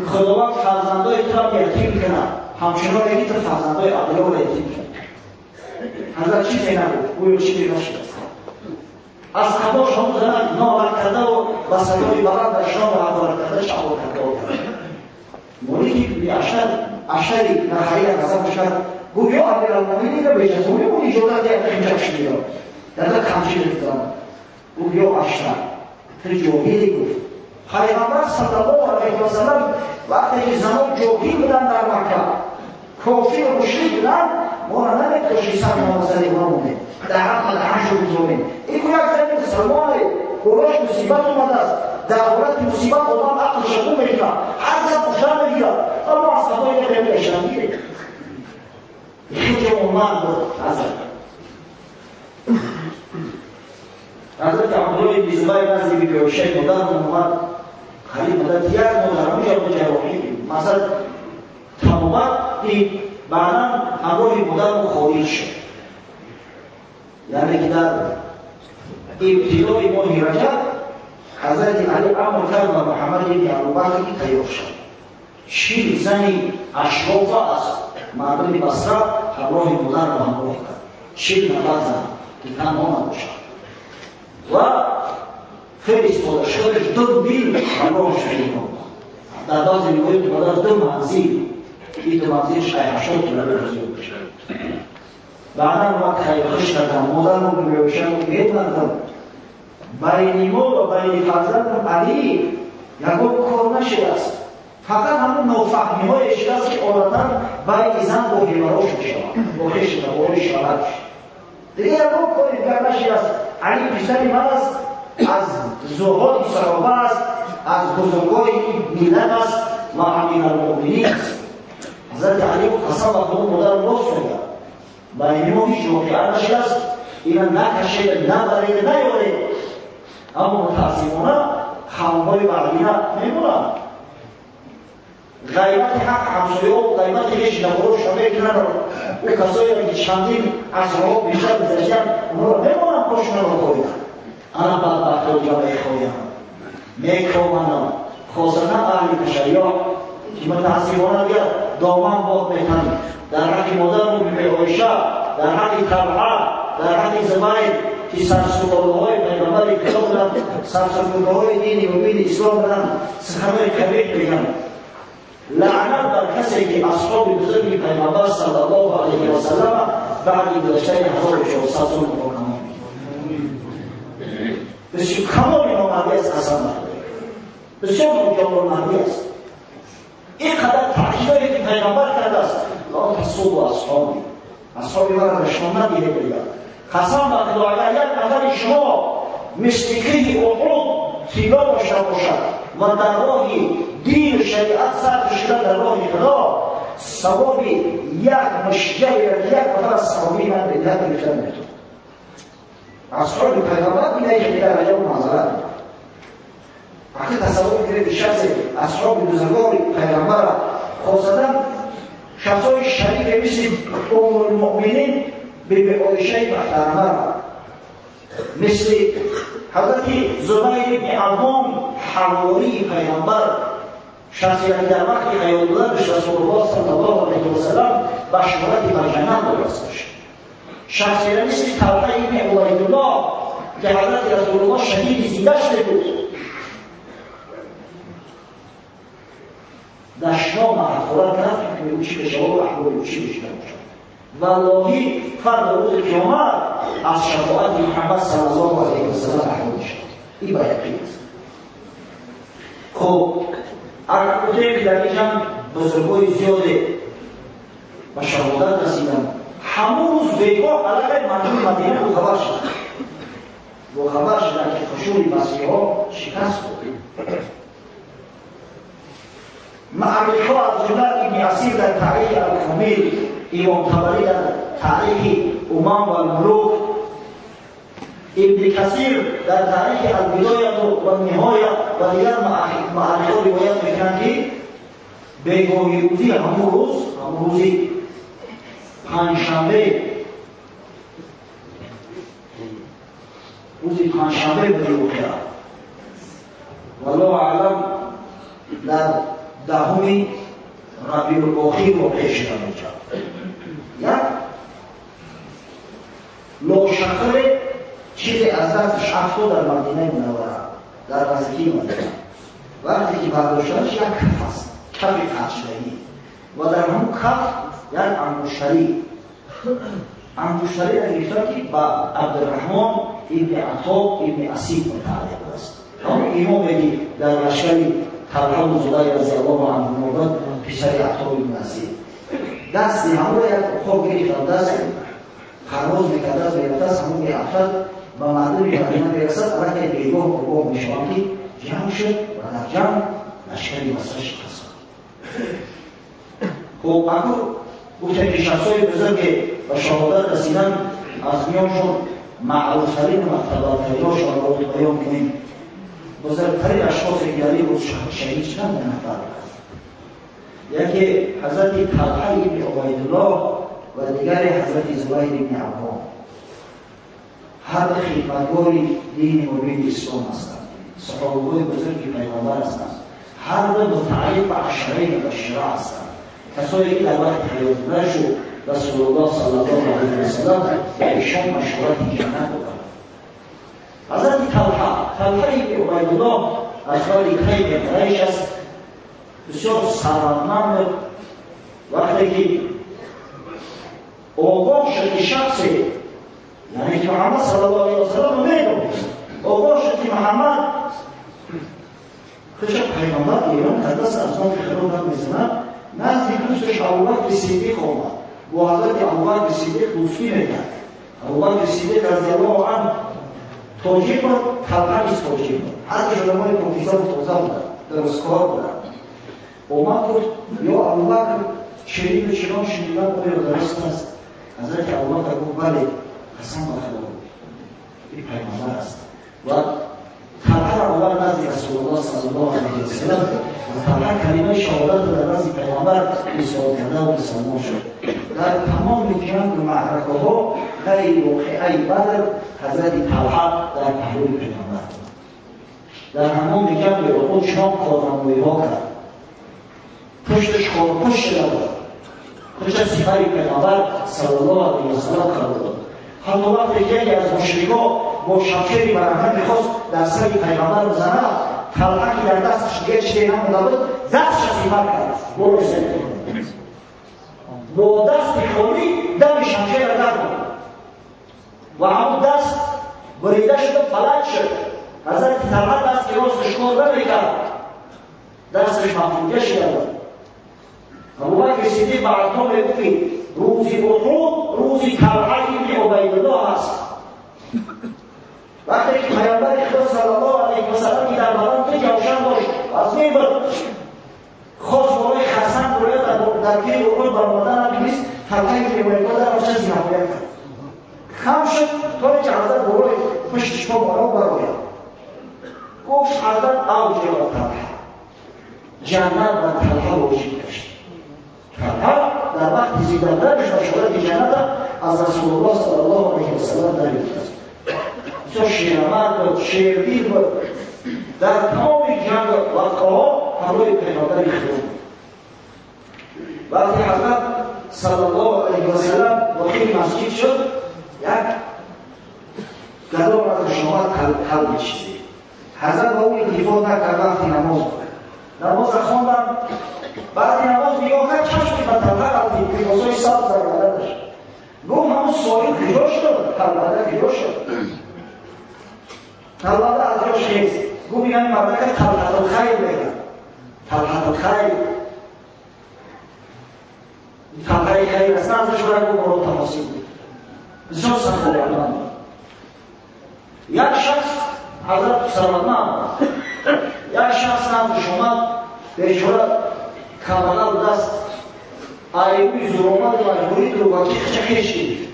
خداوند فرزندای تو را یتیم کنه همچنان یکی تو فرزندای عبدالله را یتیم کرد حضرت چیزی نگفت گویا چیزی نشد از خداش هم زنک ناله کرده و به صدای بلند در شام و عبارت کرده شعبا کرده مولی که اشتری نخیل غضب کرد گفت یا امیرالمؤمنین را بجزوری اون اجازت اینجا شدی را در کمشی رفتم گفت یا اشتر تو جاهیلی گفت پیغمبر صلی الله علیه و سلم وقتی که زمان جاهی بودن در مکه کافی و مشرک بودن ما را نمی‌داشتی سر نامزدی مانونه در حق مدهنش رو بزاریم این یک زمین سلمانه قراش مصیبت اومده است در حالت مصیبت آدم عقل شکو میگیره هر زن خوشتر میگیره اما از خدای که نمیشه میگیره خیلی اومد بود حضرت عبدالله بن زبیر نزدیک به عایشه مادر اومد خرید مدت یک مدرمی یا جراحی مثلا تمامت این بعدا همراه مدرم خارج شد. یعنی که در ابتدای ماه رجب حضرت علی امر کرد و محمد بن ابوبکر که تیار شد. 40 زن اشراف از مردم بصره همراه مدر را همراه کرد. 40 نفر زن که تنها نباشد و فرستاده شدش 2 میل همراه شد. در بعضی روایات مدر 2 منزل این 2 منزلش 80 کیلومتر بشه. بعدا وقت خیلی کردم مدر رو بروشن و میدوندم بین ما و بین فرزند علی یکم کار نشده است. فقط همون نافهمی های شده است که عادتا بین زن با هیوراش میشود با خشت و با شود دیگه یکم کاری دیگر نشده است. علی پسر من است، از زهاد صحابه است، از بزرگای ملت است و امیر المؤمنین است. حضرت علی قسم و خود مدر راست میگه بین ما هیچ واقعا نشده است. اینا نکشید نبرید نیارید، اما متاسفانه خانم‌های بعدی نمی‌مونن. غیبت حق همسایه و غیبت هیچ نبرو شده که ندارن. او کسایی که چندین عصرها بیشتر گذشتن اونها را نمی‌مونن پاشون را خوریدن. انا بدبخت‌ها جامعه خویدن میکرومنان خواستن اهل تشیع که متاسفانه دیگر دامن باد میتن در حق مادر مبیب عایشه، در حق طلحه، در حق زبیر که سرسفره‌های پیغمبر کتاب بودن، سرسفره‌های دین مبین اسلام بودن، سخنهای کبیر بگن. لعنت بر کسی که اصحاب بزرگ پیغمبر صلی الله علیه و سلم بعد گذشته 1400 سال مقام بسیار کمال نامردی است. قسم بسیار نامردی است. این قدر تأکیدی که پیغمبر کرده است لا تصبوا اصحابی را به شما ندیده بگید. قسم به خدا اگر یک نفر شما مثل کوه احد طلا داشته باشد و در راه دین و شریعت سر کشیده در راه خدا ثواب یک مشجع یک نفر از صحابی من به ده گرفتن میتونه. اصحاب پیغمبر میگه که در رجب معذرت وقتی تصور گرفت شخص اصحاب بزرگوار پیغمبر خواستن شخصای شریف مثل ام المؤمنین بیبی عایشه محترمه مثل حضرت زبیر بن عوام حواری پیغمبر شخصی که در وقت حیات بودن رسول الله صلی الله علیه و سلم بشارت بر جنت برسید. شخصی مثل طلحه بن عبیدالله که حضرت رسول الله شهید زنده شده بود دشنا محفورت نفت که میگوشی بشه و احوال میگوشی بشه واللهی فرد روز قیامت از شفاعت محمد صلی الله علیه و سلم احوال میشه. این باید قیمت. خب اگر بوده که در اینجا بزرگوی زیاده و شهادت رسیدن همون روز بیگاه علاقه مردم مدینه رو خبر شد و خبر شدن که خشوع مسیح ها شکست بود. معرفه از جمله ابن اسیر در تاریخ الکامل، امام طبری در تاریخ امام و الملوک، ابن کثیر در تاریخ البدایه و النهایه و دیگر معرفه روایت میکنند که بیگاهی روزی همون روزی پنجشنبه بدهی کرد والله اعلم در دهمی ربیع الاخیر واقع شده اینجا. یک لوشخر چیزی از دستش افتاد در مدینه منوره در نزدیکی مدینه وقتی که برداشتنش یک کف است، کف قچله‌ای و در همون کف یک انگشتری را گرفته که با عبدالرحمن ابن عطا ابن اسید متعلق است. همون امامی در لشکری طلحه و زبیر رضی الله عنهما بود پسر عطا ابن اسید دستی همون را یک خواب گرفت دست خرماز میکرد از بیرفت است همون میافتد و مردم مدینه برسد اول که بیگاه قربان میشوند که جمع شد و در جمع لشکری مسئله شکست. خب اگر گفتن که شخصای بزرگ و شهادت رسیدن از میانشون معروفترین و مرتبه‌ترین‌هاشون را بیان کنیم. بزرگترین اشخاص دیگری روز شهید چند نفر است. یکی حضرت طلحه ابن عبیدالله و دیگری حضرت زبیر ابن عوام. هر دو خدمتگار دین مبین اسلام هستند، صحابه بزرگ پیغمبر هستند. هر دو متعلق به عشره مبشره هستند، کسایی که در وقت حیات بودنشون رسول الله صلی الله علیه و سلم به ایشان مشورت جنت دادند. حضرت طلحه ابن عبیدالله از خیلی قریش است، بسیار ثروتمند. وقتی که آگاه شد که شخصی یعنی که محمد صلی الله علیه و سلم میدونست، آگاه شد که محمد خشک پیغمبر ایران از دست از اون خیرات میزند، نزد دوستش ابوبکر صدیق آمد و حضرت ابوبکر صدیق دوستی میکرد. ابوبکر صدیق رضی الله عنه توجیه بود، طلحه نیز توجیه بود. حتی علمای پروفسور توضیح بودند، درستکار بودند. اومد گفت یا ابوبکر چنین و چنان شنیدم آیا درست است؟ حضرت ابوبکر گفت بله، قسم به خدا این پیغمبر است. و طلحه اول نزد رسول الله صلی الله علیه و سلم و طلحه کلمه شهادت در نزد پیغمبر اصرار کرده و مسلمان شد. در تمام جنگ و معرکه ها غیر واقعه بدر حضرت طلحه در پهلوی پیغمبر در همون جنگ احد چنان کارنمایی ها کرد، پشتش پشت نداد، پشت سپر پیغمبر صلی الله علیه و سلم قرار داد. حتی وقتی که یکی از مشرکا با شمشیری برهم میخواست در سر پیغمبر بزند، طلحه که در دستش دیگه چیزی نمونده بود دستش سپر کرد، برو سر با دست خالی دم شمشیر را در بود و همون دست بریده شد و فلج شد. حضرت طلحه دست راستش کار نمیکرد، دستش مفلوجه شده بود. ابوبکر صدیق بعد ما میگفت که روزی احد روزی طلحه ابن عبیدالله است. وقتی که پیامبر خدا صلی الله علیه و سلم در بدن جوشن داشت از میبرد خواست برای خرسنگ روی در پیر احد برآمدن هم نیست، طلحه ابن عبیدالله در آنجا زیرابیت کرد. خم شد طوری که حضرت برای پشتش با بالا برآید. گفت حضرت اوج و طلحه جنت و طلحه وجود داشت. طلحه در وقت زیدندنش و شهادت جنت از رسول الله صلی الله علیه و سلم دریافت است. بسیار شیرمرد بود، شیردیر بود، در تمام جنگ واقعها همراه پیغمبر خدا. وقتی حضرت صلی الله علیه و سلم داخل مسجد شد، یک گدا را در شما قلب چیزی حضرت با اون دفاع نکرد. وقتی نماز خواندن، بعد نماز نگاه کرد چشم که طلحه رفت لباسای سبز در بدنش، گفت همون سایه پیدا شد، طلحه پیدا شد. طلحه از جاش خیست، گفت این مردک طلحه الخیر بگن، طلحه الخیر طلحه خیر است، ازش برای گفت برای تماسی بود. بسیار سخت علمان یک شخص حضرت سلمان یک شخص نمد شما بیچاره کاملا دست آیوی زرومد و مجبوری رو با کیخ خیشی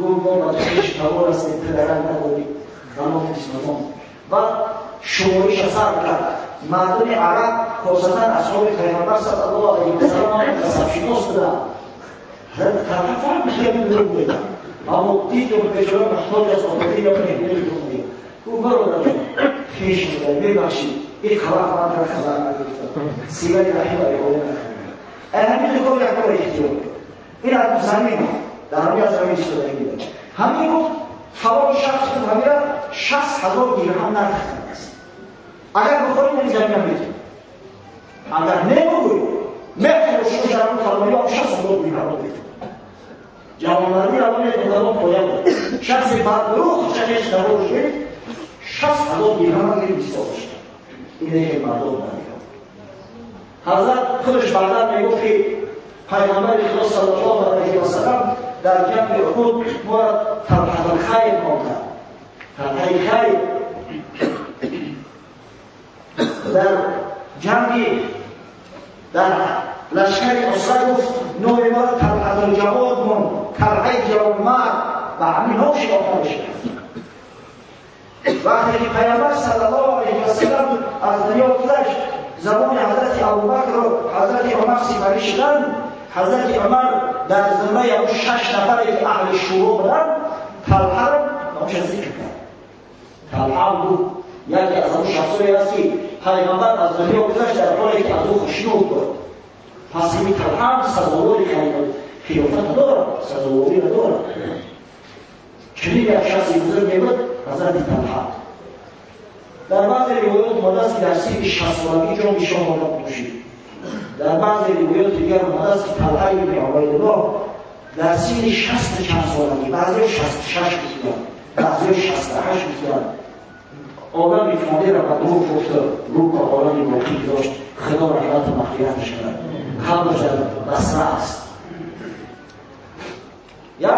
گفت با خیش تاور است پدران نداری تمام اسلام و شورش اثر کرد. مردم عرب خصوصا اصحاب پیغمبر صلی الله علیه و سلم نسب شناس بودن. حضرت طلحه فهم خیلی دروغ میگن، اما دید که بیچاره محتاج از آبادی یا نمیدروغ میگن. گفت برادر خیش میگن ببخشید این خبر من را خبر نگرفتم، سیگاری رحیم آیه همین کار یک کار احتیاط این از زمین در همین از زمین شده میده. همین گفت سوال شخص بود همین 60,000 درهم نرخ است. اگر بخورید این زمین میتونید، اگر نمیگوید مهر شما شرم فرمایی هم 60,000 درهم میتونید. جوانمردی روان اداران باید شخص بدروح چکش در روش برید 60,000 درهم میتونید بسازید. اینه که مردم نمیدونید. حضرت خودش بعدا میگفت که پیغمبر خدا صلی الله علیه و سلم در جنگ احد ما را طلحه الخیر مانده. طلحه خیر در جنگ در لشکر اسره گفت نوع ما را طلحه الجواد ماند، طلحه جوانمرد و همین ها شیافته شد. وقتی که پیامبر صلی الله علیه و سلم از دنیا گذشت، زمان حضرت ابوبکر و حضرت عمر سپری شدند. حضرت عمر در زمره اون 6 نفری که اهل شروع بودند، طلحه را نامش ذکر کرد. طلحه بود یکی از اون شخصایی است که پیامبر از دنیا گذشت در حالی که از او خشنود بود. پس این طلحه سزاواری خلافت دارد، سزاواری دارد. چنین یک شخصی بزرگ بود حضرت طلحه. در بعض روایات اومده است که در سن 60 سالگی جام شاه را پوشید. در بعض روایات دیگر اومده است که طلحه بن عبیدالله در سن 60 چند سالگی، بعضی 66 میگن، بعضی 68 میگن، آدم فاده را به روح گفته، روح که عالمی باقی داشت، خدا رحمت و مغفرتش کند. قبرش در بصره است. یا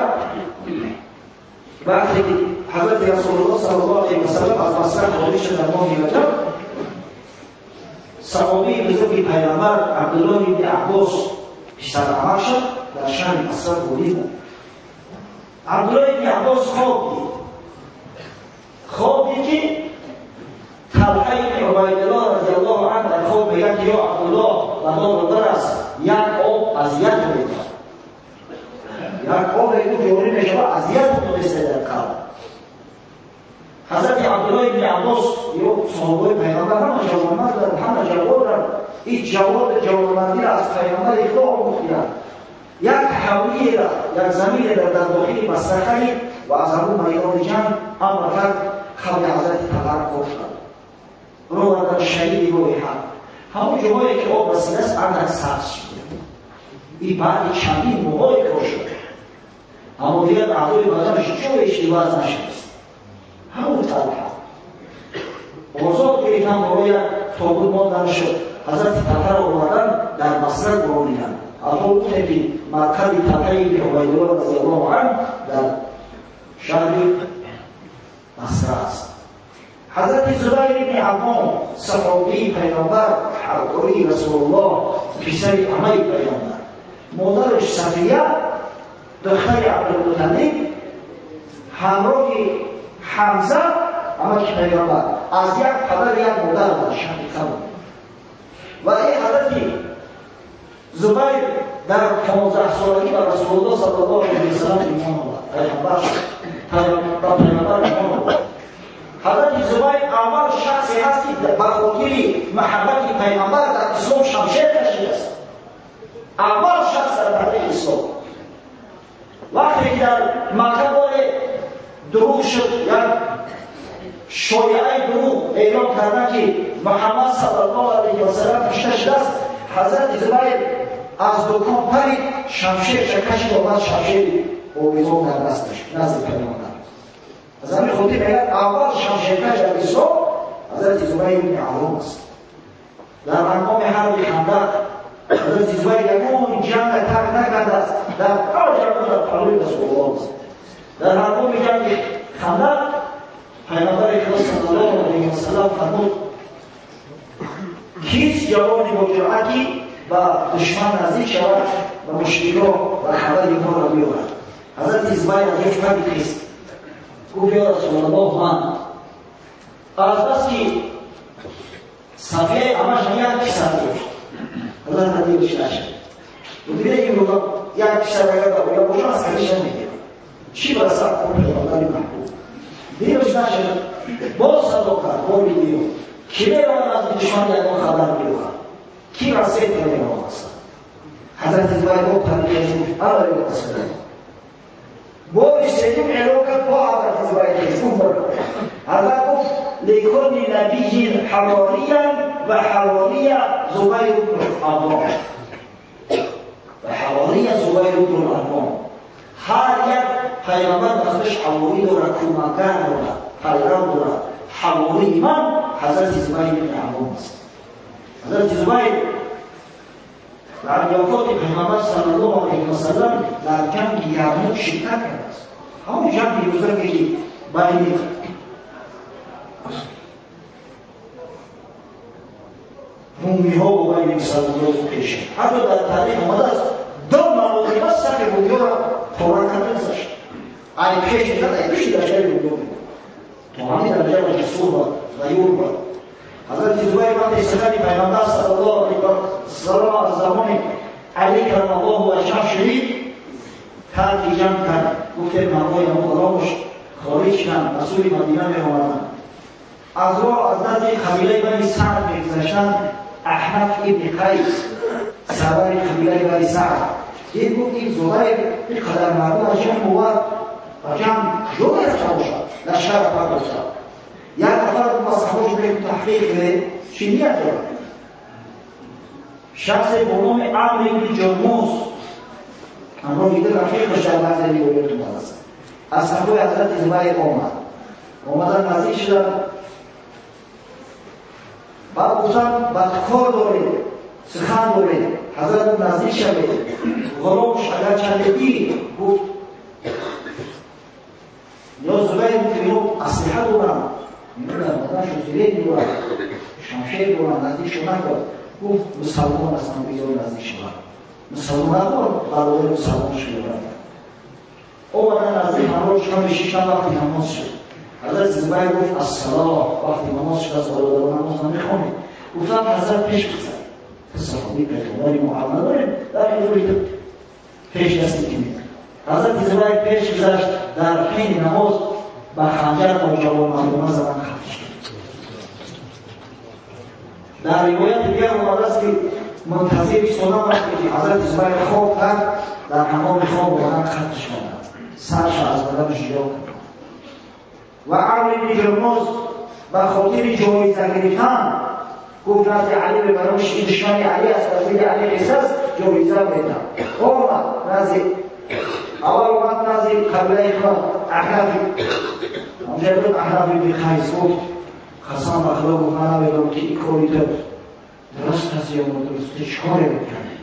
وقتی که حضرت رسول الله صلی الله علیه و سلم از بصره خارج شد در ماه رجب، صحابی بزرگ پیامبر عبدالله بن عباس پسر عمر شد، در شهر بصره بودید. عبدالله بن عباس خواب دید که طلحه بن عبیدالله رضی الله عنه در خواب میگه که یا عبدالله و برادر است، یک آب اذیت می‌کند. یک آب که جوری میشه اذیت می‌کنه در قلب. حضرت عبدالله بن عباس یا صحابه پیامبر همه جوانمرد دارند، همه جوان دارند. این جوانمردی را از پیامبر اخلاق آموختند. یک حویه را، یک زمین را در داخل بصره خرید و از همون میدان جنگ امر کرد قبل حضرت طلحه گفتند رو در شهید روی حق. همون جایی که آب رسیده است اندک سبز شده. این بعد چندین موقعی کار شد، اما دیگر اعضای بدنش جایش دیواز نشست. همون طلحه آزاد گرفتن برای تابوت ماندن شد. حضرت طلحه را آوردن در بصره برانیدند. اما گفتند که مرکز طلحه بن عبیدالله رضی الله عنه در شهر بصره است. حضرت زبیر بن عوام صحابی پیامبر حواری رسول الله پسر عمه پیامبر، مادرش صفیه دختر عبدالمطلب همراه حمزه عمه پیامبر از یک پدر یک مادر در شقیقه بود. و این حضرت زبیر در 15 سالگی به رسول الله صلی الله علیه و سلم ایمان آورد. پیامبر ایمان آورد. حضرت زبیر اول شخصی هست که به خاطر محبت پیامبر در اسلام شمشیر کشیده است. اول شخص در داخل اسلام. وقتی که در مکه وارد دروغ شد، یک شایعه دروغ اعلام کردن که محمد صلی الله علیه و سلم کشته شده است، حضرت زبیر از دکان پرید، شمشیر کشید و بعد شمشیر آویزان در دستش نزد پیامبر. از همین خودی میگن اول شمشیرکش در اسلام حضرت زبیر بن عوام است. در هنگام حرب خندق حضرت زبیر یکون جنگ ترک نکرده است، در هر جنگ در پهلوی رسول الله است. در هنگام جنگ خندق پیامبر اکرام صلی الله علیه و سلم فرمود کیست جوانی با جرأتی و دشمن نزدیک شود و مشکلات و خبر ما را بیاورد. حضرت زبیر از یک فرد کیست؟ گفت یا رسول الله من از بس که صفیه همش یک پسر داشت، حضرت ندیدش نشد و دیده این رو یک پسر بگرده و یا باشم از کلیش نمیگه چی برسد کنه پیغمبری محبوب دیدش نشد. باز صدا کرد بار بیدیو کی بیرون از دشمن یکان خبر بیرون کی رسید که بیرون هست. حضرت زبیر گفت تنبیه گفت اولی رسول بار سیدیم علاقت با حضرت زبیر حضرت گفت لکل نبی حواریا و حواریا زبیر بن عوام و حواریا زبیر بن عوام. هر یک پیامبر خودش حواری دارد، کمکگر دارد، پیغام دارد. حواری من حضرت زبیر بن عوام است. حضرت زبیر در عملیات پیغمبر صلی الله علیه و سلم در جنگ یرموک شرکت کرده است. همون جنگ بزرگی که بین رومی ها و بین مسلمانان پیش حتی در تاریخ آمده است دو مواقع سر رومی را پاره کرده است. ای پیش میدن ای پیش در جای رومی تو همین درجه و جسور و غیور بود. حضرت زبیر وقتی سخن پیغمبر صلی الله علیه و سلم از زمان علی کرم الله وجهه شدید ترک جمع کرد، گفته مردای غلامش خارج شدند از سوی مدینه می‌آمدند. از راه از نزد قبیله بنی سعد می‌گذشتند. احنف ابن قیس سردار قبیله بنی سعد دید گفت این زبیر اینقدر مردم از جمع بود و جمع جمعی رفته باشد لشکر رفته باشد. یک نفر با صحابش بریم تحقیق کنه چی نیت دارد؟ شخص با نام عمرو بن جرموز همراه دیده رفیقش در لحظه روایت اومده است. از صحابه حضرت زبیر آمدن نزدیک شدن. بعد گفتن بدکار دارید، سخن دارید، حضرت نزدیک شوید. غلامش اگر چنده دید گفت یا زبیر می‌تونید اسلحه دارم، اینو در مدن شوزیره دارم، شمشیر دارم، نزدیک شما کرد. گفت مسلمان هستم بیار نزدیک شما. مسلمان دارم، برادر مسلمان شدم. اومدن نزدیک همراه شما بشیشتن وقتی نماز شد. حضرت زبیر گفت الصلاة وقتی نماز شد از برادران نماز نمیخونید. گفتم حضرت پیش بزن. صحابی پیغمبری معامله داریم در حضور پیش دستی کنید. حضرت زبیر پیش گذشت در حین نماز با خنجر با جوانمردانه زدن خفه شد. در روایت دیگر آمده است که منتظر سلام وقتی که حضرت زبیر خواب کرد در حمام خواب بلند خطش کردند. سرش از بدنش جدا کرد. و عمرو بن جرموز به خاطر جایزه گرفتن گفت نزد علی ببرمش، این دشمن علی است، از دید علی قصص جایزه بدم. آمد نزد اول اومد نزد قبیله احنف، اونجا بود احنف بن قیس گفت قسم به خدا گفت من نمیدونم که این کاری تو درست است یا درست چیکار میکنی.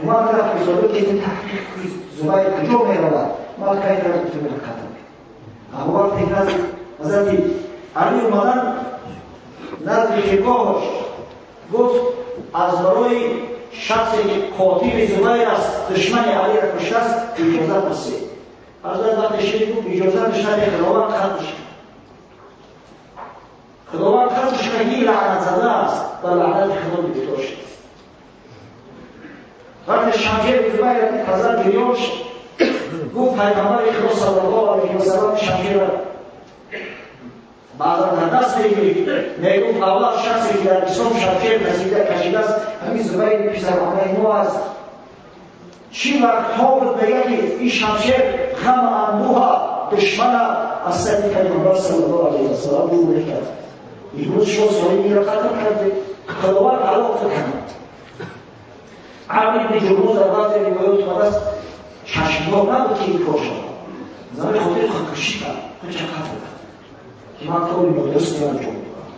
اومد رفت بزرگ که این تحقیق زبیر کجا میرود، ما کی رفت تو بکردم. اما وقتی نزد حضرت علی اومدن نزد خیرگاهش گفت از برای شخصی که قاتل زبیر است دشمن علی را کشته است اجازه بسید. حضرت وقتی شدید گفت اجازه نشده خداوند خطش کرد. خداوند خطش که این لعنت زده است و لعنت خدا بیدار شد. وقتی شمشیر زبیر حضرت جریان شد گفت پیغمبر خدا صلی الله علیه و سلم شمشیر را بعضا در دست بگیرید. میگفت اول شخصی که در اسلام شمشیر کشیده است همین زبیر پسرخوانده ما است. چی وقت ها بود بگه که این شمشیر غم اندوه دشمن از سر پیغمبر صلی الله علیه و سلم دور کرد. امروز شما سالی را قتل کرده خداوند علاق کرد. عمرو بن جرموز در بعض روایات اومده است چشمدار نبود که این کار شد. زمین خاطر خودکشی کرد، خودش قتل کرد که من کاری نادرستی انجام دادم.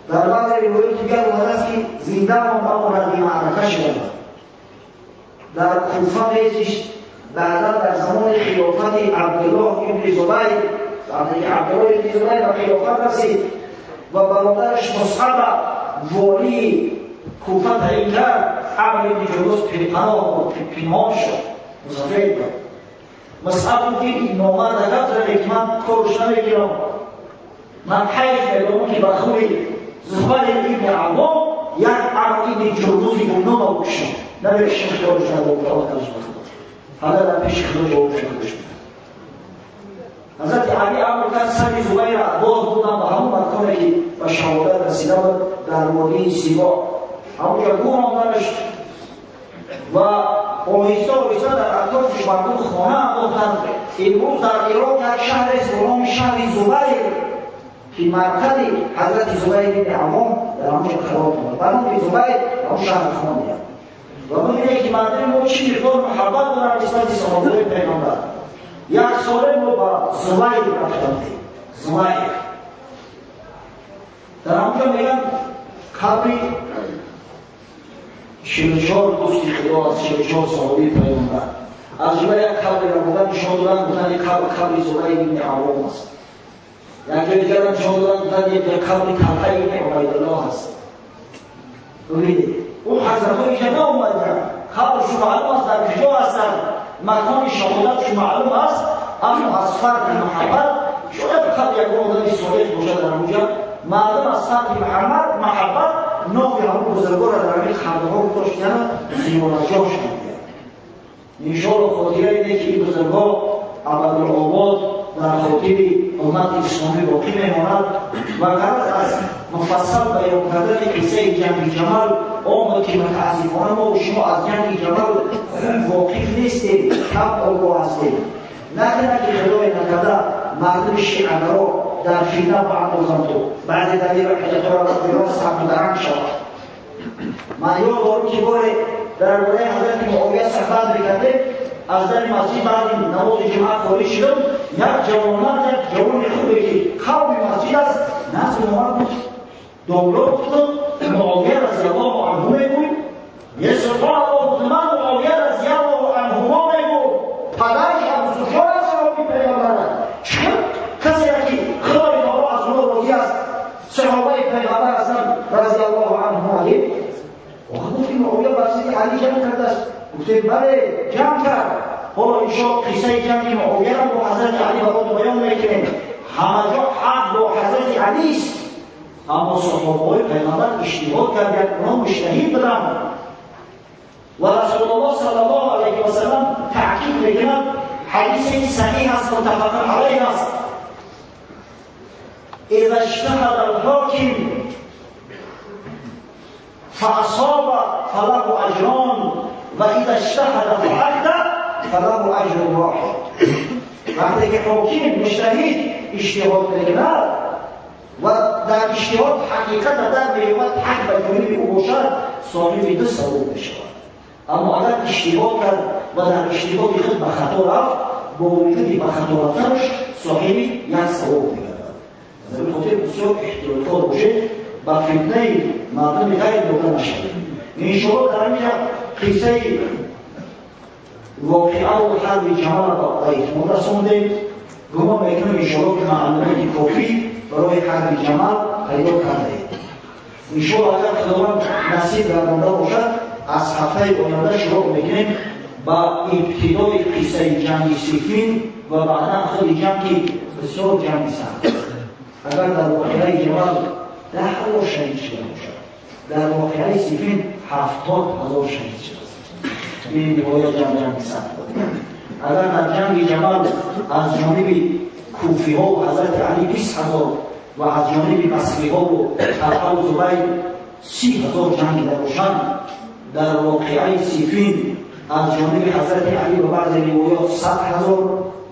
در بعض روایات دیگر اومده است که زنده اما ردی معرکه شد. در کوفه نیزش بعدا در زمان خلافت عبدالله ابن زبیر وقتی که عبدالله ابن زبیر به خلافت رسید و برادرش مصعب والی کوفه تعیین کرد، عمرو بن جرموز پنهان شد. مزافر کرد. مصعب دید نامه نگفت که من کارش نمیگیرم. من حیف میدونم که بخوری زبیر ابن عوام یک عمرو بن جرموزی گمنام بکشم. نمیشم کارش نمیگیرم. حالا در پیش خدا جواب شده شد. حضرت علی امر کرد سر زبیر باز بودن به همون مکانی که به شهادت رسیده بود در وادی سیوا. همونجا گم آمدنش و آهسته آهسته در اطرافش مردم خانه انداختند. امروز در عراق یک شهر است به نام شهر زبیر که مرکز حضرت زبیر بن عوام در آنجا قرار دارد. به نام زبیر آن شهر خانه و می‌بینید که مردم ما چی مقدار محبت دارند نسبت به صحابه پیغمبر. یک ساله ما با زبیر رفتیم. زبیر در آنجا میگن قبری 44 دوستی خدا از 44 صحابه پیغمبر از جمله یک قبری را بودن نشان دادن بودن یک قبر زبیر بن عوام است. یک جای دیگر نشان دادن بودن یک قبر طلحه بن عبیدالله است. ببینید اون حضرت اینجا ناومدن. قبرشون معلوم است در کجا هستند، مکان شهادتشون معلوم است، اما از فرق محبت شاید فقط یک آدم صالح باشد در اونجا مردم از سطح محبت نام همون بزرگوار را در این خنده ها گذاشت یعنی زیبانجاش میگه. انشاءالله خاطره اینه که این بزرگوار ابدالآباد در خاطر امت اسلامی باقی میماند و غرض از مفصل بیان کردن قصه جنگ جمل آمد که متاسفانه ما و شما از جنگ جمل خوب واقف نیستیم، کم آگاه هستیم. نکنه که خدای نکرده مردم شیعه‌گرا در فتنه پردازند و بعد دلیل حجت‌ها را درست هم درنگ شود. من یاد دارم که باره درباره حضرت معاویه صحبت می‌کردیم، از در مسجد بعد نماز جمعه خارج شدم، یک جوان خوبی که خواب مسجد است نزد اومد بود دولار گفتم معاویه رضی الله عنه میگوی یه سبحان الله بود من معاویه رضی الله عنهما میگو پدرش ابو سفیان است صحابی پیغمبر چون کسی که خدای تعالی از اونها راضی است صحابه پیغمبر هستند رضی الله عنهما علی گفتیم معاویه بر ضد علی جنگ کرده است گفتیم بله جنگ کرد حالا انشاءالله قصه جنگ معاویه را با حضرت علی برات بیان میکنیم همه جا حق با حضرت علی است اما صحابه پیغمبر اجتهاد کردند اونها مجتهد بودند و رسول الله صلی الله علیه و سلم تاکید میکنند حدیث صحیح است متفق علیه است اذا اجتهد الحاکم فاصاب فله اجران و اذا اجتهد فاخطا فله اجر واحد. وقتی که حاکم مجتهد اجتهاد میکند و در اجتهاد حقیقت در میومد حق به جانب او باشد صاحب دو ثواب میشود. اما اگر اجتهاد کرد و در اجتهاد خود به خطا رفت با وجود به خطا رفتنش صاحب یک ثواب میگردد. از این خاطر بسیار احتیاطکار باشید با فتنه مردم غیر داده نشود. انشاءالله در اینجا قصه واقعه و حرب جمال را ما رسوندیم. گمان میکنم انشاءالله که معلومات کافی برای حرب جمال پیدا کرده اید. انشاءالله اگر خداوند نصیب گردانده باشد از هفته آینده شروع میکنیم با ابتدای قصه جنگ صفین و بعدا خود جنگ بسیار جنگ سخت. اگر در واقعه جمال 10,000 شهید شده باشد در واقعه صفین 70,000 شهید شده. این روایت جنگ سخت بود. اگر در جنگ جمال از جانب کوفی ها و حضرت علی 20,000 و از جانب بصری ها و طلحه و زبیر 30,000 جنگ باشند در واقعه صفین از جانب حضرت علی و بعض روایات 100,000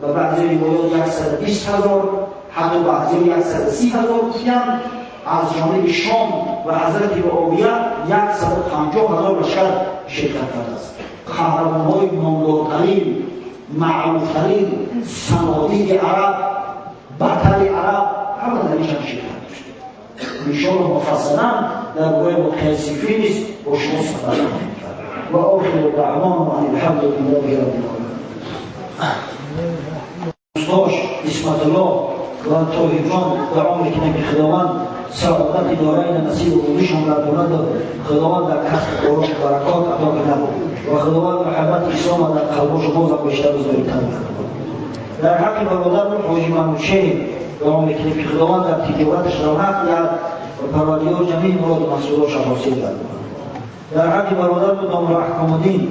و بعض روایات 120,000 حتی بعضی 130,000 گفتند. از جانب شام و حضرت معاویه 150,000 لشکر شرکت کرده است. قهرمان‌های نامدارترین معروفترین صنادیق عرب بطل عرب همه در اینجا شرکت داشته. انشاءالله مفصلا درباره واقعه صفین است با شما صحبت خواهیم کرد. و آخر دعوانا ان الحمد لله رب العالمین. استاذ اسمت الله و طاهر جان دعا میکنم که خداوند سعادت دارین نصیب و روزشان را کند. خداوند در کسب و برکات عطا کند و خداوند محبت اسلام در قلب شما بیشتر بزرگتر کند. در حق برادرم حاجی محمود شیخ دعا میکنیم که خداوند در تجارتش رونق دهد و پروردگار جمیع مراد و مقصوداش را حاصل گرداند. در حق برادرم دامر احکام الدین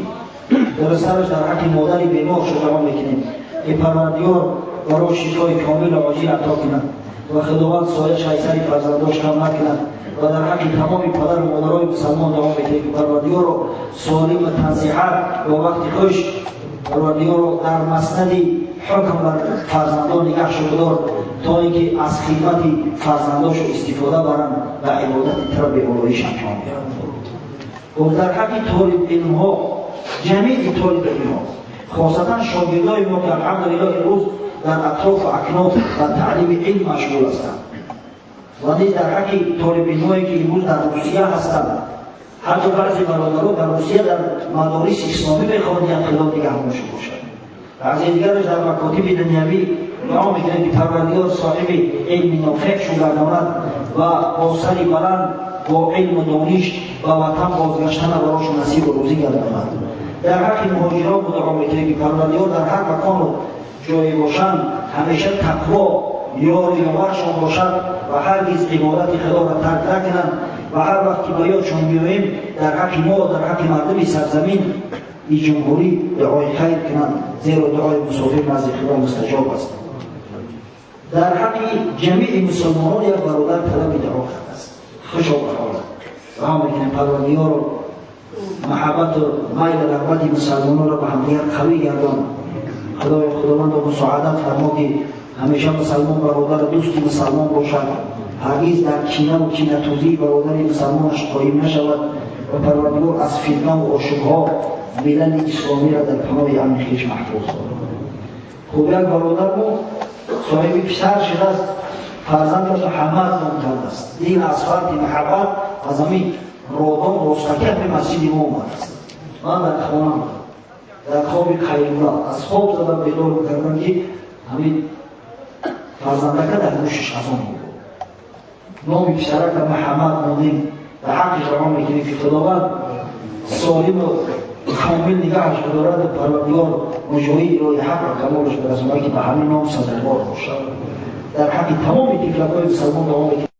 در سرش در حق مادری بیمار شد دعا میکنیم که پروردگار برای شفای کامل و عاجل عطا کند و خداوند سایه شایسته فرزنداش کم نکند و در حق تمام پدر و مادرای مسلمان دعا میکنیم که پروردگار را سالم و تنصیحت و وقت خوش پروردگار را در مسند حکم بر فرزندان نگه شدار تا اینکه از خدمت فرزنداش استفاده برند و عبادت طرف بالایش انجام دهند. و در حق طالب علم‌ها جمیع طالب علم‌ها خاصتا شاگردای ما که الحمدلله امروز در اطراف اکناف و تعلیم علم مشغول هستند و نیز در حق طالب علم‌هایی که امروز در روسیه هستند. حتی بعضی برادران در روسیه در مدارس اسلامی میخواهند یک خلاف نگه داشته باشند. بعضی دیگرش در مکاتب دنیوی دعا میکنند که پروردگار صاحب علم نافع گرداند و با سر بلند با علم و دانش و وطن بازگشتن برایشان نصیب و روزی گرداند. در حق مهاجران دعا میکنند که پروردگار در هر مکان و جایی باشند همیشه تقوا یار یاورشان باشد و هرگز عبادت خدا را ترک نکنند و هر وقت که به یادشان بیاییم در حق ما در حق مردم سرزمین این جمهوری دعای خیر کنند، زیرا دعای مسافر نزد خدا مستجاب است. در حق جمیع مسلمانان یک برادر طلب دعا کرده است. خوشا بخواد و هم میکنیم پروردگار رو محبت و میل و رغبت مسلمانان را به همدیگر قوی گردان. خدای خداوند را مساعدت فرما که همیشه مسلمان برادر دوستی مسلمان باشد، هرگز در کینه و کینه‌توزی برادر مسلمانش قایم نشود و پروردگار از فتنه و شبهات ملت اسلامی را در پناه امن خویش محفوظ کند. خوب یک برادر ما صاحب پسر شده است، فرزندش محمد نام کرده است. این از فرط محبت از همین رادان رستکت به مسجد ما آمده است. من در خانم در خواب خیرالله از خواب زدم بیدار کردم که همین فرزندکه در گوشش اذان بود. نام پسرک محمد نامیم به حقش دعا میکنیم که خداوند سالم و کامل نگهش بدارد و پروردگار مجاهد راه حق و کمالش برساند که به همین نام سزاوار باشد. در حق تمام تفلک‌های مسلمان دعا میکنیم.